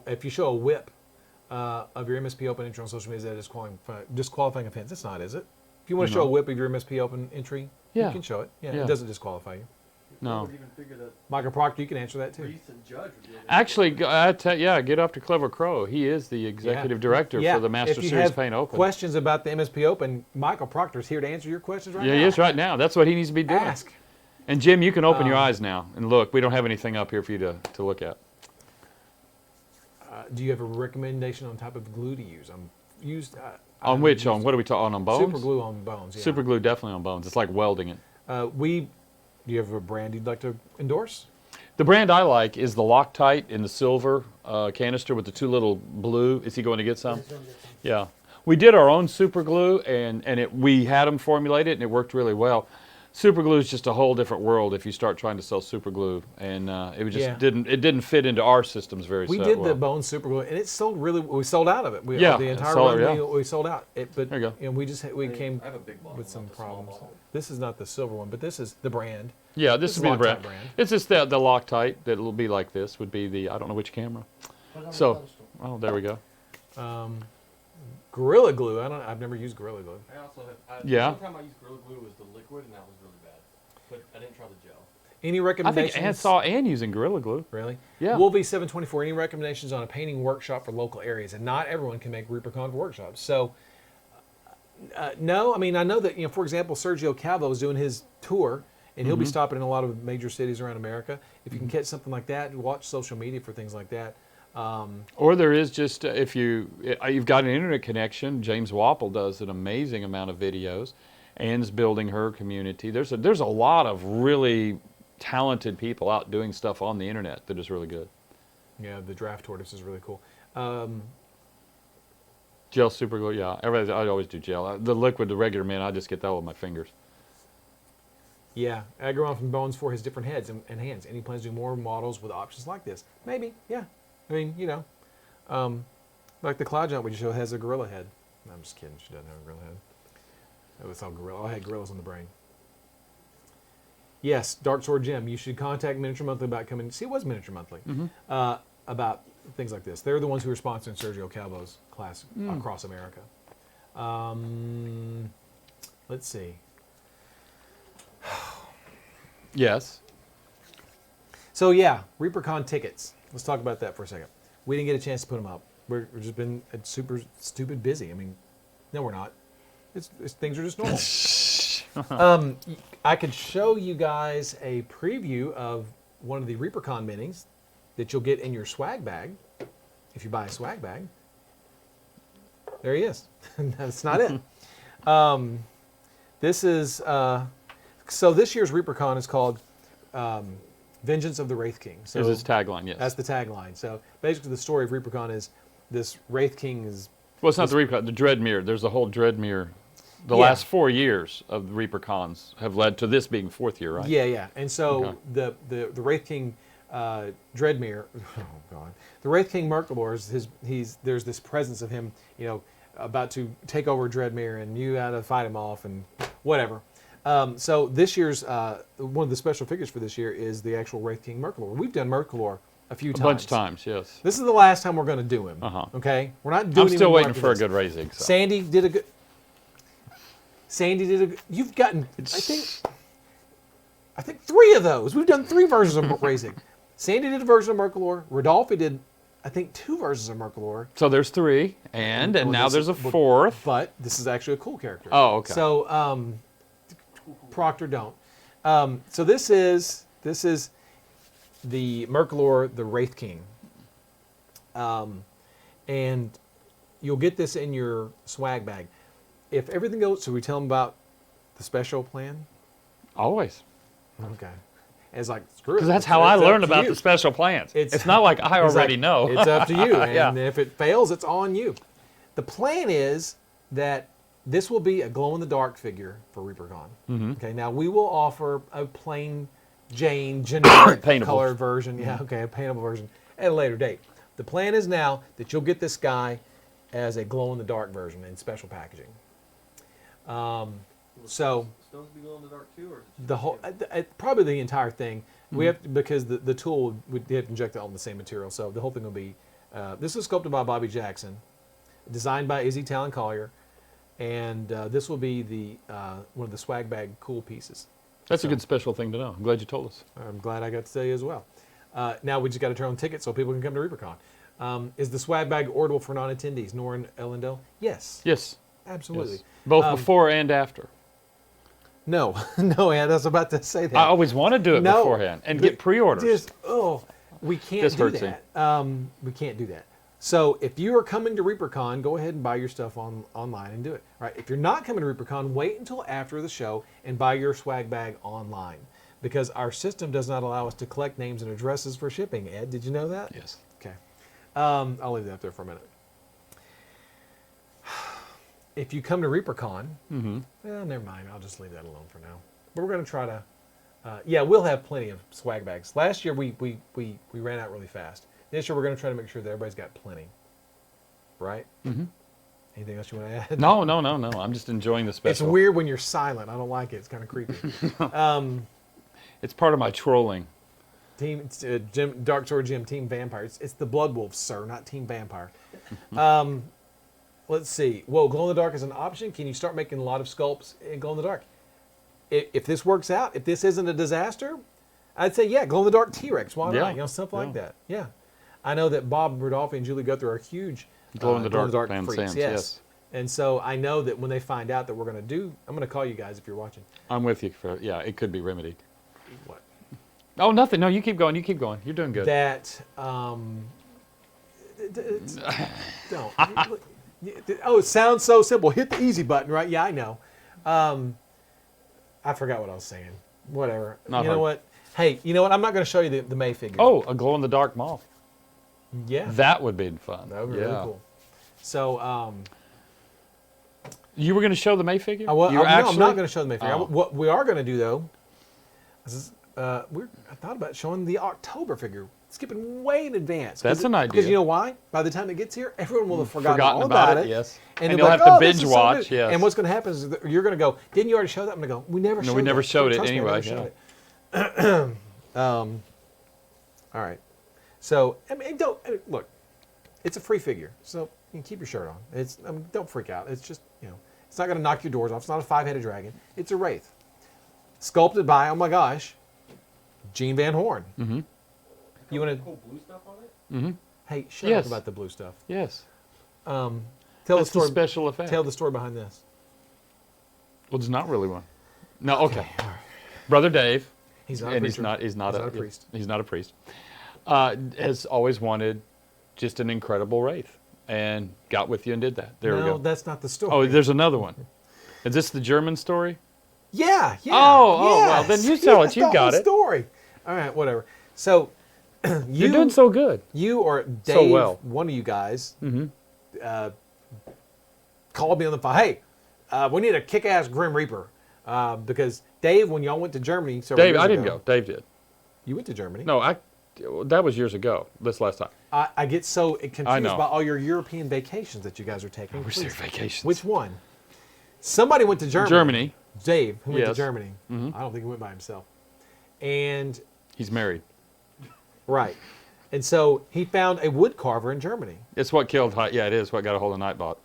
If you show a whip of your MSP Open entry on social media, is that disqualifying offense? It's not, is it? If you want to show a whip of your MSP Open entry, Yeah. you can show it. Yeah, Yeah. it doesn't disqualify you. No. I would even figure that Michael Proctor, you can answer that too. Reese and Judge would be able to Actually, get up to Clever Crow. He is the executive director for the Master if you Series have Paint Open. questions about the MSP Open, Michael Proctor is here to answer your questions right Yeah, now. he is right now. That's what he needs to be doing. Ask. And Jim, you can open your eyes now and look. We don't have anything up here for you to look at. Do you have a recommendation on type of glue to use? On which? On what are we talking on bones? Super glue on bones. Yeah. Super glue definitely on bones. It's like welding it. Do you have a brand you'd like to endorse? The brand I like is the Loctite in the silver canister with the two little blue. Is he going to get some? Yeah. We did our own super glue, and we had them formulated, and it worked really well. Super glue is just a whole different world if you start trying to sell super glue, and it just didn't fit into our systems very We well. did the bone super glue, and it sold really. We sold out of it. Yeah, the entire sold- run yeah. we sold out. But There you go. we came I have a big bottle, with some not the small problems. bottle. This is not the silver one, but this is the brand. Yeah, this This would is be the Loctite brand. It's just the Loctite that will be like this. Would be the I don't know which camera. Put it on So, the pedestal. oh, there we go. Gorilla Glue. I've never used Gorilla Glue. I also have. Yeah. The only time I used Gorilla Glue was the liquid, and that was really bad. But I didn't try the gel. Any I recommendations? think I saw Ann using Gorilla Glue. Really? Yeah. Wolvie 724. Any recommendations on a painting workshop for local areas? And not everyone can make ReaperCon for workshops. So, no. I mean, I know that for example, Sergio Calvo is doing his tour, and he'll be stopping in a lot of major cities around America. If you can catch something like that, watch social media for things like that. Or there is just if you've got an internet connection. James Wapple does an amazing amount of videos. Ann's building her community. There's a lot of really talented people out doing stuff on the internet that is really good. Yeah, the draft tortoise is really cool. Gel super glue, yeah. I always do gel. The liquid, the regular mint, I just get that with my fingers. Yeah, Agron from Bones for his different heads and hands. Any plans to do more models with options like this? Maybe, yeah. I mean, like the Cloud Jump we just showed has a gorilla head. No, I'm just kidding. She doesn't have a gorilla head. It was all gorilla. I had gorillas on the brain. Yes, Dark Sword Jim. You should contact Miniature Monthly about coming. See, it was Miniature Monthly about things like this. They're the ones who are sponsoring Sergio Calvo's class across America. Let's see. Yes. So yeah, ReaperCon tickets. Let's talk about that for a second. We didn't get a chance to put them up. We've just been super stupid busy. I mean, no, we're not. Things are just normal. I could show you guys a preview of one of the ReaperCon minis that you'll get in your swag bag if you buy a swag bag. There he is. That's not it. This is so this year's ReaperCon is called Vengeance of the Wraith King. So Is its tagline, yes. that's the tagline. So basically, the story of ReaperCon is this Wraith King is Well, it's not the Reaper, the Dreadmere. There's a whole Dreadmere The last 4 years of the ReaperCons have led to this being 4th year, right? Yeah, yeah. And so Okay. the Wraith King Dreadmere, oh god, the Wraith King Mercalor is there's this presence of him, about to take over Dreadmere, and you got to fight him off and whatever. So this year's one of the special figures for this year is the actual Wraith King Mercalor. We've done Mercalor a few times. A bunch of times, yes. This is the last time we're going to do him. Uh-huh. Okay, we're not doing. I'm him still anymore waiting after for a this. good raising. So. Sandy did a good. You've gotten. I think 3 of those. We've done 3 versions of Raising. Sandy did a version of Mercalor. Rodolphe did, I think, 2 versions of Mercalor. So there's 3, and Well, now this there's a is- 4th. But this is actually a cool character. Oh, okay. So Proctor don't. So this is the Mercalor, the Wraith King, and you'll get this in your swag bag. If everything goes, so we tell them about the special plan. Always. Okay. And it's like, screw it. Because that's how I It's up learned to about you. the special plans. It's- It's not like I It's already like, know. It's up to you. And Yeah. if it fails, it's on you. The plan is that this will be a glow-in-the-dark figure for ReaperCon. Mm-hmm. Okay, now we will offer a plain Jane generic Paintable. color version. Yeah, okay, a paintable version at a later date. The plan is now that you'll get this guy as a glow-in-the-dark version in special packaging. So Stones be glow in the dark too, or is it just the whole, him? probably the entire thing. We have to, because the tool would have to inject it on the same material. So the whole thing will be. This was sculpted by Bobby Jackson, designed by Izzy Talon Collier, and this will be the one of the swag bag cool pieces. That's So- a good special thing to know. I'm glad you told us. I'm glad I got to tell you as well. Now we just got to turn on tickets so people can come to ReaperCon. Is the swag bag orderable for non-attendees? Norrin Ellendale? Yes, Yes. absolutely. Yes. Both Um, before and after. No, no, Ed, I was about to say that. I always want to do it No. beforehand and The- get pre-orders. Just, we can't Just do hurts me. that. We can't do that. So if you are coming to ReaperCon, go ahead and buy your stuff online and do it. All right. If you're not coming to ReaperCon, wait until after the show and buy your swag bag online, because our system does not allow us to collect names and addresses for shipping. Ed, did you know that? Yes. Okay. I'll leave that up there for a minute. If you come to ReaperCon, well, never mind. I'll just leave that alone for now. But we're going to try to, we'll have plenty of swag bags. Last year we ran out really fast. This year we're going to try to make sure that everybody's got plenty. Right? Mm-hmm. Anything else you want to add? No. I'm just enjoying the It's special. weird when you're silent. I don't like it. It's kind of creepy. It's part of my trolling. Team Jim, Dark Sword Jim, Team Vampire. It's the Blood Wolves, sir, not Team Vampire. Let's see. Whoa, glow in the dark is an option. Can you start making a lot of sculpts in glow in the dark? If this works out, if this isn't a disaster, I'd say yeah, glow in the dark T-Rex. Why Yeah. not? Stuff like Yeah. that. Yeah, I know that Bob Rodolphe and Julie Guthrie are huge Glow in the dark fan freaks. fans, Yes. yes. And so I know that when they find out that we're going to do, I'm going to call you guys if you're watching. I'm with you. It could be remedied. What? Oh, nothing. No, you keep going. You keep going. You're doing good. That don't. Oh, it sounds so simple. Hit the easy button, right? Yeah, I know. I forgot what I was saying. Whatever. Not you know hard. what? Hey, you know what? I'm not going to show you the May figure. Oh, a glow in the dark moth. yeah. That would be fun. That would be yeah. really cool. So, You were going to show the May figure? no, You're I'm not going to show the May figure. Oh. What we are going to do though, is I thought about showing the October figure, skipping way in advance. That's an idea. Because you know why? By the time it gets here, everyone will have forgotten all about about it, yes. And, And they'll you'll be have to "Oh, this binge is so watch, good." yes. And what's going to happen is that you're going to go, didn't you already show that? I'm going to go, we never No, showed we never that. showed it Trust me, I never anyway, showed yeah. it. All right. So, I mean, look, it's a free figure. So you can keep your shirt on. Don't freak out. It's just, it's not going to knock your doors off. It's not a 5-headed dragon. It's a wraith. Sculpted by, oh my gosh, Gene Van Horn. Mm-hmm. You want to, Cool blue stuff on it? hey, shut Yes. up about the blue stuff. Yes. Tell That's the story. the special effect. Tell the story behind this. Well, there's not really one. No, okay. Brother Dave, He's not a and preacher. he's not a priest. He's not a priest. Has always wanted just an incredible wraith, and got with you and did that. There we No, go. that's not the story. Oh, there's another one. Is this the German story? Yeah. Oh, well, then you tell it. That's You the got whole it. story. All right, whatever. So, You're doing so good. You or Dave, So well. one of you guys, called me on the phone. Hey, we need a kick-ass Grim Reaper because Dave, when y'all went to Germany, several Dave, years I didn't ago- go. Dave did. You went to Germany. No, that was years ago. This last time. I get so confused know. by all your European vacations that you guys are taking. Where's their Please, vacations? which one? Somebody went to Germany. Germany. Dave, who went to Yes. Germany. I don't think he went by himself. And He's married. right, and so he found a wood carver in Germany. It's what killed. Yeah, it is what got a hold of Nightbot.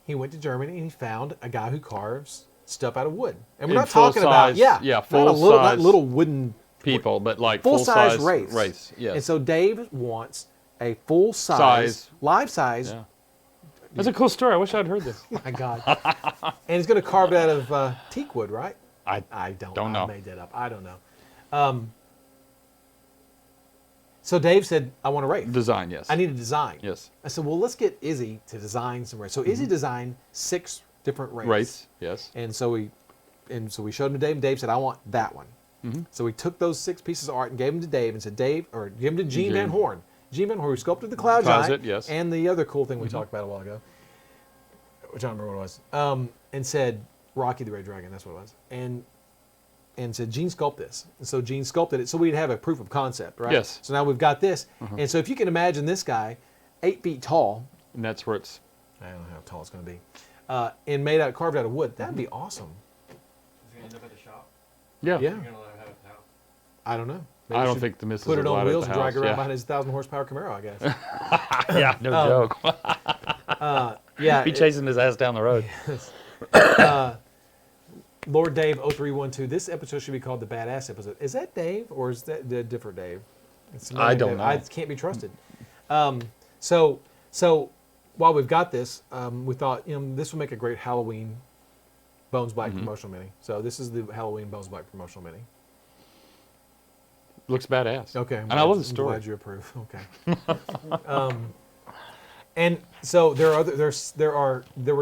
He went to Germany and he found a guy who carves stuff out of wood. And we're In not talking about full-size- not full a little, not size little wooden People, but like full-size full-size wraiths. wraiths. Yes. And so Dave wants a full-size, Size. life-size. Yeah. That's a cool story. I wish I'd heard this. My God. And he's going to carve it out of teak wood, right? I don't know. I made that up. I don't know. So Dave said, I want a wraith. Design, yes. I need a design. Yes. I said, well, let's get Izzy to design some wraiths. So Izzy designed 6 different wraiths. Wraiths, yes. And so we showed him to Dave, and Dave said, I want that one. So we took those 6 pieces of art and gave them to Dave and said, Dave, or give them to Gene Van Horn. Gene Van Horn, who sculpted the Cloud Closet, Giant, yes. and the other cool thing we talked about a while ago, which I don't remember what it was, and said, Rocky the Red Dragon, that's what it was. And said, Gene, sculpt this. And so Gene sculpted it, so we'd have a proof of concept, right? Yes. So now we've got this. And so if you can imagine this guy, 8 feet tall, And that's where it's. I don't know how tall it's going to be, and carved out of wood, that'd be awesome. Is he gonna end up at the shop? Yeah. Yeah. You're gonna let him have it now. I don't know. I Maybe we don't should think the missus put it would allow on it at wheels the and drag house, around yeah. behind his 1,000 horsepower Camaro, I guess. Yeah, no joke. Yeah. Be chasing his ass down the road. Lord Dave 0312. This episode should be called the Badass episode. Is that Dave or is that the different Dave? It's I don't Dave. know. I can't be trusted. So while we've got this, we thought this would make a great Halloween Bones Black promotional mini. So this is the Halloween Bones Black promotional mini. Looks badass. Okay, And I love the I'm story. glad you approve. Okay. And so there were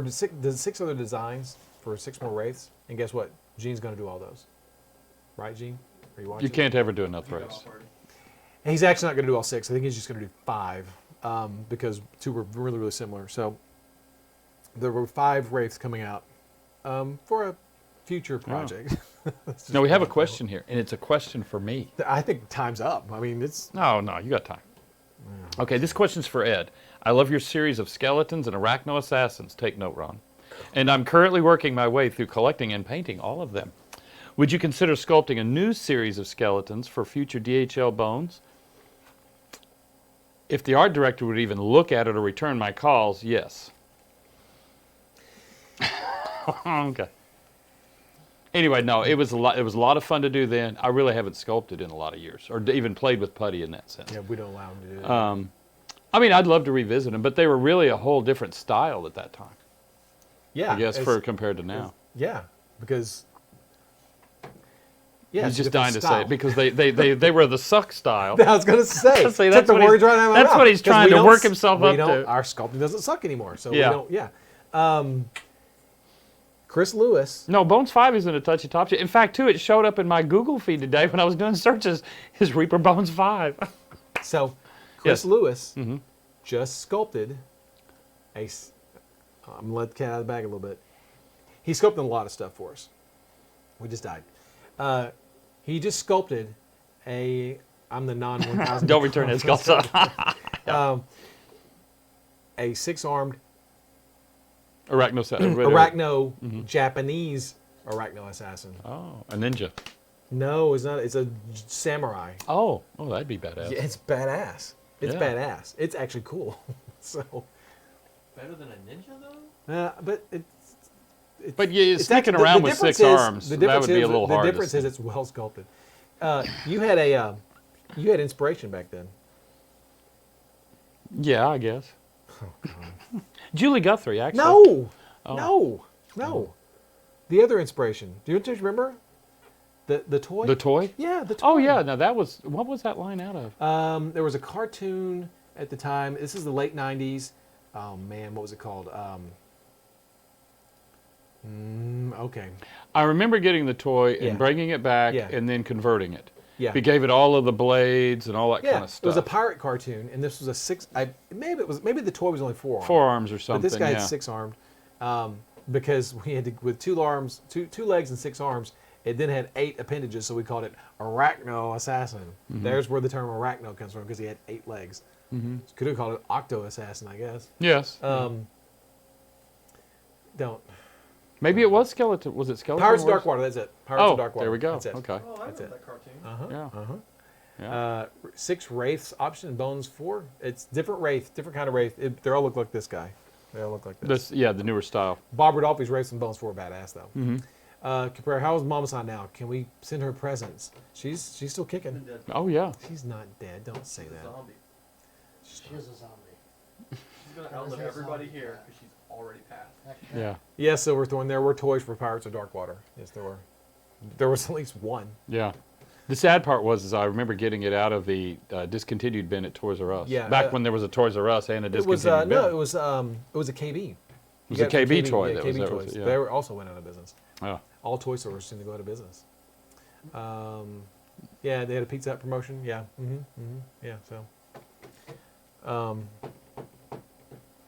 the 6 other designs for 6 more wraiths, and guess what? Gene's going to do all those, right, Gene? Are you watching? You can't ever do enough He's race. off already. And he's actually not going to do all 6. I think he's just going to do 5 because 2 were really, really similar. So there were 5 wraiths coming out for a future project. No, we have a question here, and it's a question for me. I think time's up. I mean, it's No, you got time. Okay, this question's for Ed. I love your series of skeletons and arachno assassins. Take note, Ron. And I'm currently working my way through collecting and painting all of them. Would you consider sculpting a new series of skeletons for future DHL bones? If the art director would even look at it or return my calls, yes. Okay. Anyway, no, it was a lot of fun to do then. I really haven't sculpted in a lot of years, or even played with putty in that sense. yeah, we don't allow him to do that. I mean, I'd love to revisit them, but they were really a whole different style at that time. Yeah, I guess it's- compared to now. Yeah, because yeah, He's it's a just different dying to say style. it because they were the suck style. I was gonna say, See, took that's the what he's- words right out of my that's mouth, what he's 'cause trying we to don't work s- himself we up don't- to. Our sculpting doesn't suck anymore, so Yeah. we don't. Yeah. Chris Lewis. No, Bones 5 isn't a touchy top shit. In fact, too, it showed up in my Google feed today when I was doing searches. His Reaper Bones 5. So Chris Yes. Lewis just sculpted a. I'm gonna let the cat out of the bag a little bit. He sculpted a lot of stuff for us. We just died. He just sculpted a. I'm the non 1000. Don't return his sculpture. A 6-armed Arachno. Japanese arachno assassin. Oh, a ninja. No, it's not. It's a samurai. Oh, that'd be badass. Yeah, it's badass. It's Yeah. badass. It's actually cool. So, Better than a ninja though? but it's. But yeah, it's sneaking actually- around the with 6 difference is- arms, the that difference would be a is- little hard. The to difference see. is it's well sculpted. You had inspiration back then. Yeah, I guess. Julie Guthrie, actually. No, Oh. no. The other inspiration. Do you remember? The toy. The toy? Yeah, the toy. Oh, yeah. Now, what was that line out of? There was a cartoon at the time. This is the late '90s. Oh man, what was it called? Okay. I remember getting the toy Yeah. and bringing it back Yeah. and then converting it. Yeah. We gave it all of the blades and all that Yeah, kind of it was a stuff. pirate cartoon, and this was a 6. Maybe the toy was only 4 armed. Forearms or But something, this guy yeah. had 6 armed. because we had to, with two arms, two legs and 6 arms, it then had 8 appendages, so we called it Arachno Assassin. There's where the term arachno comes from, because he had 8 legs. Could have called it Octo Assassin, I guess. Yes. Don't. Maybe it was skeleton. Was it skeleton? Pirates of Wars? Darkwater, that's it. Pirates of Darkwater. There we go. That's it. Okay. Oh, I That's remember it. that cartoon. Yeah. 6 Wraiths option and Bones 4. It's different Wraith, different kind of Wraith. They all look like this guy. They all look like this. The newer style. Bob Rodolphi's Wraiths and Bones 4 are badass, though. Caprera, how is Mama San now? Can we send her presents? She's still kicking. Dead. Oh yeah. She's not dead. Don't say She's a that. zombie. She is a zombie. She's gonna That outlive is a everybody zombie here cat. because she's already passed. That cat. Yeah. Yes, Silverthorn, there were toys for Pirates of Darkwater. Yes, there were. There was at least one. Yeah. The sad part was, I remember getting it out of the discontinued bin at Toys R Us. Yeah, Back when there was a Toys R Us and a It was discontinued bin. no, it was a KB. It was a KB toy Yeah, that was KB there. toys. Yeah. They were also went out of business. Yeah. All toy stores seem to go out of business. Yeah, they had a Pizza Hut promotion. Yeah. Yeah. So.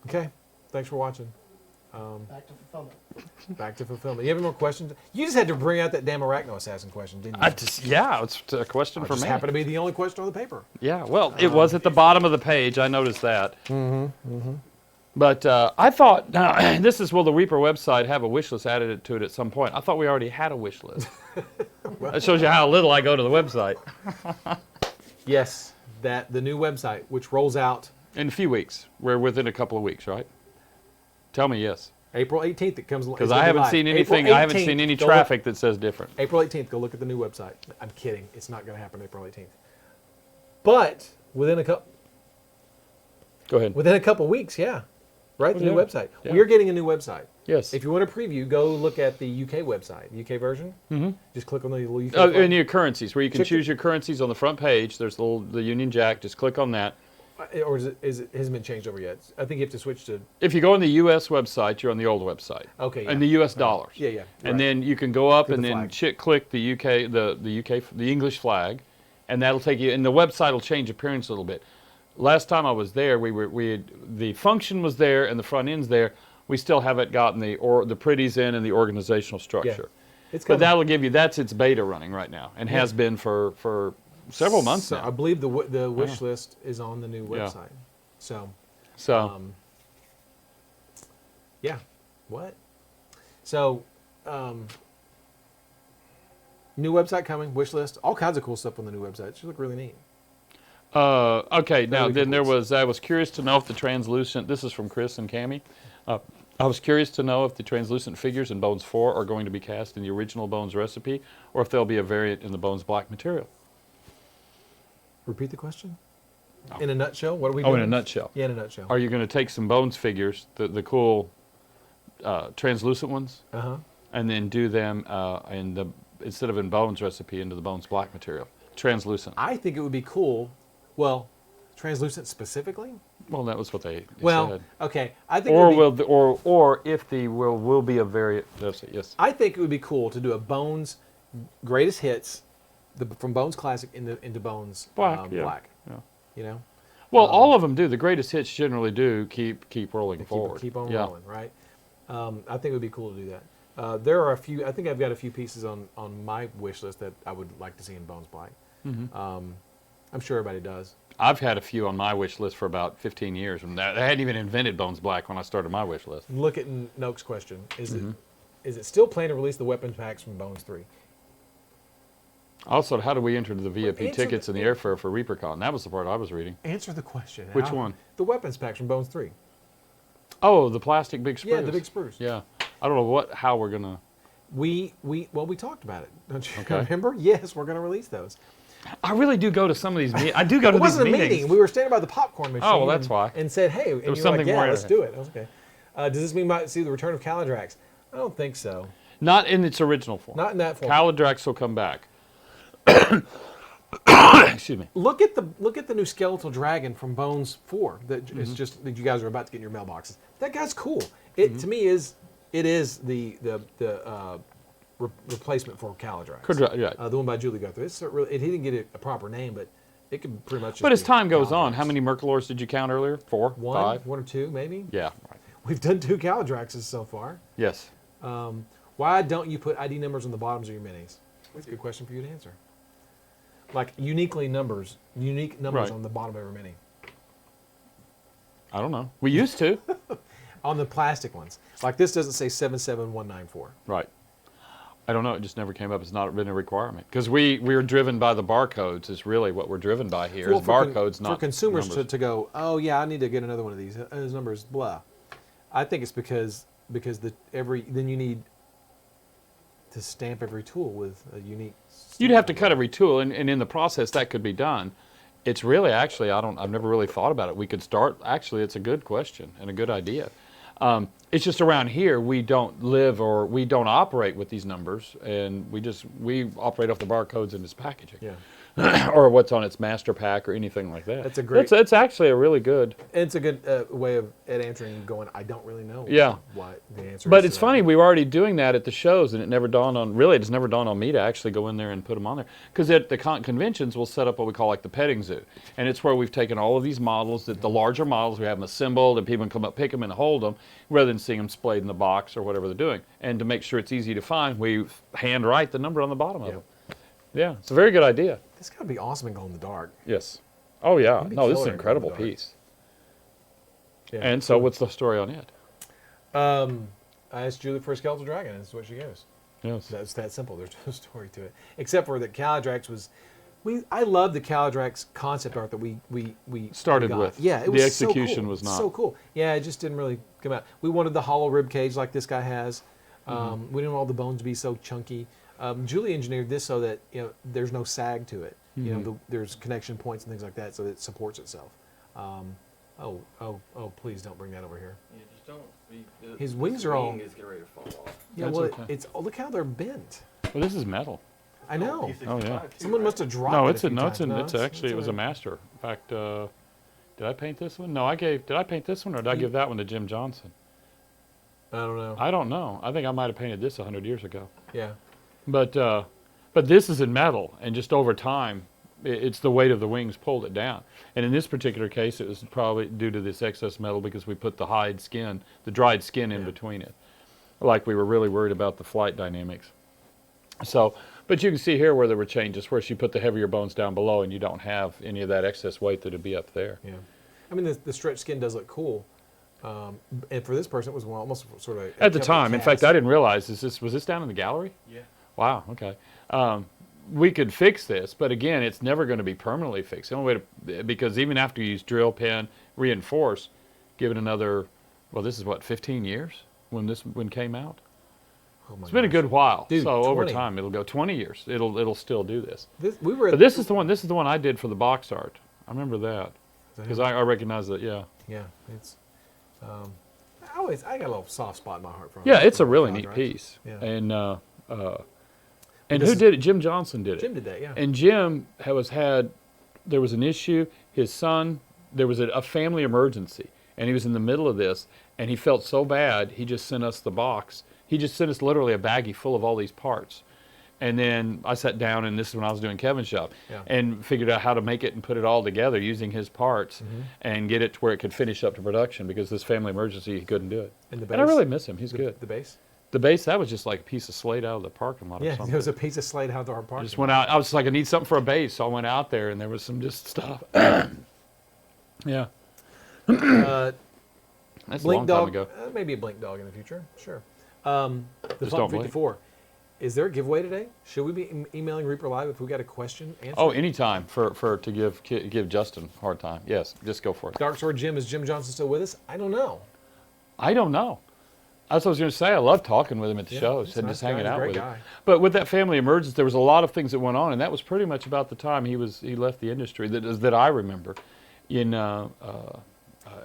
Okay. Thanks for watching. Back to fulfillment. Back to fulfillment. You have any more questions? You just had to bring out that damn Arachno Assassin question, didn't you? It's a question It for just me. happened to be the only question on the paper. Yeah, well, it was at the bottom of the page. I noticed that. But I thought, now, this is, will the Reaper website have a wish list added to it at some point? I thought we already had a wish list. That shows you how little I go to the website. Yes, that the new website, which rolls out In a few weeks. We're within a couple of weeks, right? Tell me yes. April 18th. It comes Because I haven't seen anything, I haven't seen any traffic that says different. April 18th, go look at the new website. I'm kidding. It's not going to happen April 18th. But within a couple Go ahead. weeks, yeah. Right, the Yeah. new website. Yeah. We're getting a new website. Yes. If you want a preview, go look at the UK website, the UK version. Just click on the little UK Oh, flag. and your currencies, where you can Check choose your currencies on the front page. There's the Union Jack. Just click on that. Or it hasn't been changed over yet? I think you have to switch to. If you go on the U.S. website, you're on the old website. Okay. Yeah. And the U.S. dollars. Yeah, yeah. And right. then you can go up Click and the then flag. click the UK, the English flag, and that'll take you. And the website will change appearance a little bit. Last time I was there, the function was there and the front end's there. We still haven't gotten the pretties in and the organizational structure. It's But coming. that'll give you. That's its beta running right now, and has been for several months So I now. believe the wish list is on the new Yeah. website. So. So Yeah. What? So, new website coming, wish list, all kinds of cool stuff on the new website. It should look really neat. okay. Now we then can there post. was. I was curious to know if the translucent. This is from Chris and Cammie. I was curious to know if the translucent figures in Bones 4 are going to be cast in the original Bones recipe, or if there'll be a variant in the Bones Black material. Repeat the question. In a nutshell, what are we doing? Oh, in a nutshell. Yeah, in a nutshell. Are you going to take some Bones figures, the cool translucent ones, and then do them instead of in Bones recipe into the Bones Black material, translucent? I think it would be cool. Well, translucent specifically. Well, that was what they Well, said. okay. I think. Or it would be, or if the will be a variant. Yes. I think it would be cool to do a Bones greatest hits, from Bones Classic into Bones Black. Yeah. Black. Yeah. You know. Well, all of them do. The greatest hits generally do keep rolling They forward. keep on Yeah. rolling, right? I think it would be cool to do that. There are a few. I think I've got a few pieces on my wish list that I would like to see in Bones Black. I'm sure everybody does. I've had a few on my wish list for about 15 years, and I hadn't even invented Bones Black when I started my wish list. Look at Noak's question: is it still planned to release the weapon packs from Bones 3? Also, how do we enter the VIP answer tickets and the airfare for ReaperCon? That was the part I was reading. Answer the question. Which one? The weapons packs from Bones 3. Oh, the plastic big spruce. Yeah, the big spruce. Yeah, I don't know how we're gonna. We talked about it. Don't you Okay. remember? Yes, we're going to release those. I really do go to some of these meetings. I do go to It these wasn't a meetings. meeting. We were standing by the popcorn machine. Oh, well, that's why. And said, "Hey," and you was were something like, "Yeah, more let's in it. do it." I was okay. Does this mean we might see the return of Caladrax? I don't think so. Not in its original form. Not in that form. Caladrax will come back. Excuse me. Look at the new skeletal dragon from Bones 4 that is just that you guys are about to get in your mailboxes. That guy's cool. It to me is the replacement for Caladrax. Yeah. The one by Julie Guthrie. He didn't get a proper name, but it could pretty much. But just as be time goes on, Caladrax. how many Mercalors did you count earlier? 4, 5? One or two, maybe. Yeah. Right. We've done 2 Caladraxes so far. Yes. Why don't you put ID numbers on the bottoms of your minis? That's a good question for you to answer. Like unique numbers Right. on the bottom of every mini. I don't know. We used to. On the plastic ones. Like this doesn't say 77194. Right. I don't know. It just never came up. It's not been a requirement because we're driven by the barcodes. Is really what we're driven by here. Well, Is barcodes, not for consumers numbers. to go, oh yeah, I need to get another one of these. His number is blah. I think it's because then you need to stamp every tool with a unique. You'd have to cut every tool, and in the process that could be done. It's really actually I've never really thought about it. We could start. Actually, it's a good question and a good idea. It's just around here we don't live or we don't operate with these numbers, and we operate off the barcodes in this packaging. Yeah. Or what's on its master pack or anything like that. That's a great- It's actually a really good. It's a good way of Ed answering, going, I don't really know. Yeah. What the answer. But is it's to funny, that. we were already doing that at the shows, and it never dawned on. Really, it's never dawned on me to actually go in there and put them on there. Because at the conventions, we'll set up what we call like the petting zoo, and it's where we've taken all of these models, the larger models, we have them assembled, and people can come up, pick them, and hold them, rather than seeing them splayed in the box or whatever they're doing. And to make sure it's easy to find, we hand write the number on the bottom of Yeah. them. Yeah, it's a very good idea. This got to be awesome in glow in the dark. Yes. Oh yeah. It'd be No, this is killer an in glow in the incredible dark. piece. Yeah. And so, what's the story on it? I asked Julie for a skeletal dragon, and that's what she goes. Yes. That's that simple. There's no story to it, except for that Caladrax was. I love the Caladrax concept art that we Started got. with. Yeah, it The was execution so cool. was not. So cool. Yeah, it just didn't really come out. We wanted the hollow rib cage like this guy has. Mm-hmm. We didn't want all the bones to be so chunky. Julie engineered this so that there's no sag to it. Mm-hmm. There's connection points and things like that, so that it supports itself. Oh, please don't bring that over here. Yeah, just don't. His wings are all- Wing is getting ready to fall off. Yeah, That's well, okay. look how they're bent. Well, this is metal. I know. Oh, yeah. Someone must have dropped No, it. it's a a few no. times. It's actually it was a master. In fact, did I paint this one? No, Did I paint this one, or did I give that one to Jim Johnson? I don't know. I don't know. I think I might have painted this 100 years ago. Yeah. But this is in metal, and just over time, it's the weight of the wings pulled it down. And in this particular case, it was probably due to this excess metal because we put the hide skin, the dried skin in between it. Like we were really worried about the flight dynamics. So, but you can see here where there were changes, where she put the heavier bones down below, and you don't have any of that excess weight that would be up there. Yeah. I mean, the stretched skin does look cool. And for this person, it was almost sort of a At the template time, in fact, cast. I didn't realize was this down in the gallery? Yeah. Wow. Okay. We could fix this, but again, it's never going to be permanently fixed. The only way to, because even after you use drill, pin, reinforce, give it another. Well, this is what 15 years when this one came out. Oh my It's been a gosh. good while. Dude, so over 20. time, it'll go 20 years. It'll still do this. We were. But this is the one. This is the one I did for the box art. I remember that that because him? I recognize that. Yeah. Yeah, it's. I got a little soft spot in my heart for him. Yeah, it's for a really Caladrax. neat piece. Yeah. And This who is- did it? Jim Johnson did it. Jim did that. Yeah. And Jim there was an issue. His son, there was a family emergency, and he was in the middle of this, and he felt so bad, he just sent us the box. He just sent us literally a baggie full of all these parts. And then I sat down, and this is when I was doing Kevin's shop, Yeah. and figured out how to make it and put it all together using his parts and get it to where it could finish up to production, because this family emergency, he couldn't do it. And the And I base? really miss him. He's the, good. The base. The base, that was just like a piece of slate out of the parking lot or Yeah, something. it was a piece of slate out of our I parking just lot. went out. I was like, I need something for a base, so I went out there, and there was some just stuff. Yeah, Uh, that's a long Blink time dog. ago. Maybe a blink dog in the future. Sure. The Just Pump don't blink. 54. Is there a giveaway today? Should we be emailing Reaper Live if we got a question answered? Oh, anytime to give Justin a hard time. Yes, just go for it. Dark Sword Jim, is Jim Johnson still with us? I don't know. I don't know. That's what I was going to say. I love talking with him at the Yeah, shows he's a and nice just guy. hanging He's a out great with him. guy. But with that family emergency, there was a lot of things that went on, and that was pretty much about the time he left the industry that I remember.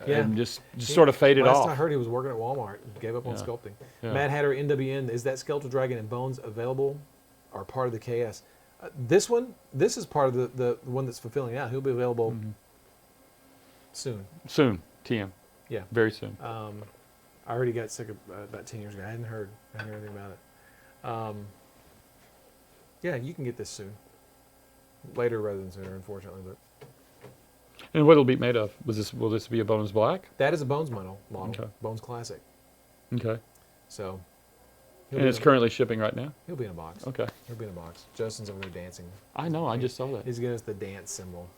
And just sort of faded Last off. I heard, he was working at Walmart and gave up on Yeah. sculpting. Yeah. Mad Hatter NWN, is that Skeletal Dragon and Bones available or part of the KS? This is part of the one that's fulfilling now. He'll be available soon. Soon, TM. Yeah. Very soon. I already got sick of about 10 years ago. I hadn't heard anything about it. Yeah, you can get this soon. Later rather than sooner, unfortunately. But And what it'll be made of? Will this be a Bones Black? That is a Bones model. Okay. Bones Classic. Okay. So. And it's currently shipping right now? He'll be in a box. Okay. He'll be in a box. Justin's over there dancing. I know, I just saw that. He's giving us the dance symbol.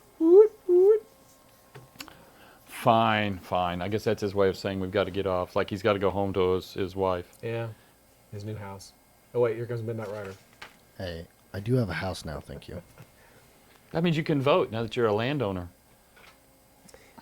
Fine. I guess that's his way of saying we've got to get off. Like he's got to go home to his wife. Yeah. His new house. Oh, wait, here comes Midnight Rider. Hey, I do have a house now, thank you. That means you can vote now that you're a landowner.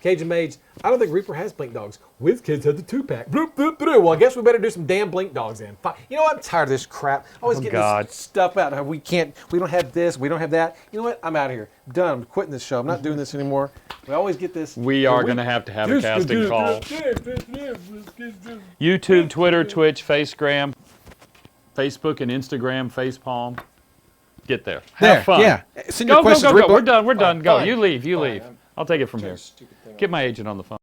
Cajun Mage, I don't think Reaper has blink dogs. Wiz Kids had the 2-pack. Well, I guess we better do some damn blink dogs then. You know what? I'm tired of this crap. Always getting God. this stuff out. We don't have this, we don't have that. You know what? I'm out of here. Done. I'm quitting this show. I'm not doing this anymore. We always get this. We are going to have a casting call. YouTube, Twitter, Twitch, Facegram, Facebook and Instagram, Facepalm. Get there. Have fun. Yeah. Send your questions. Go. We're done. Go. Fine. You leave. Fine, I'll take it from here. Stupid thing. Get my agent on the phone.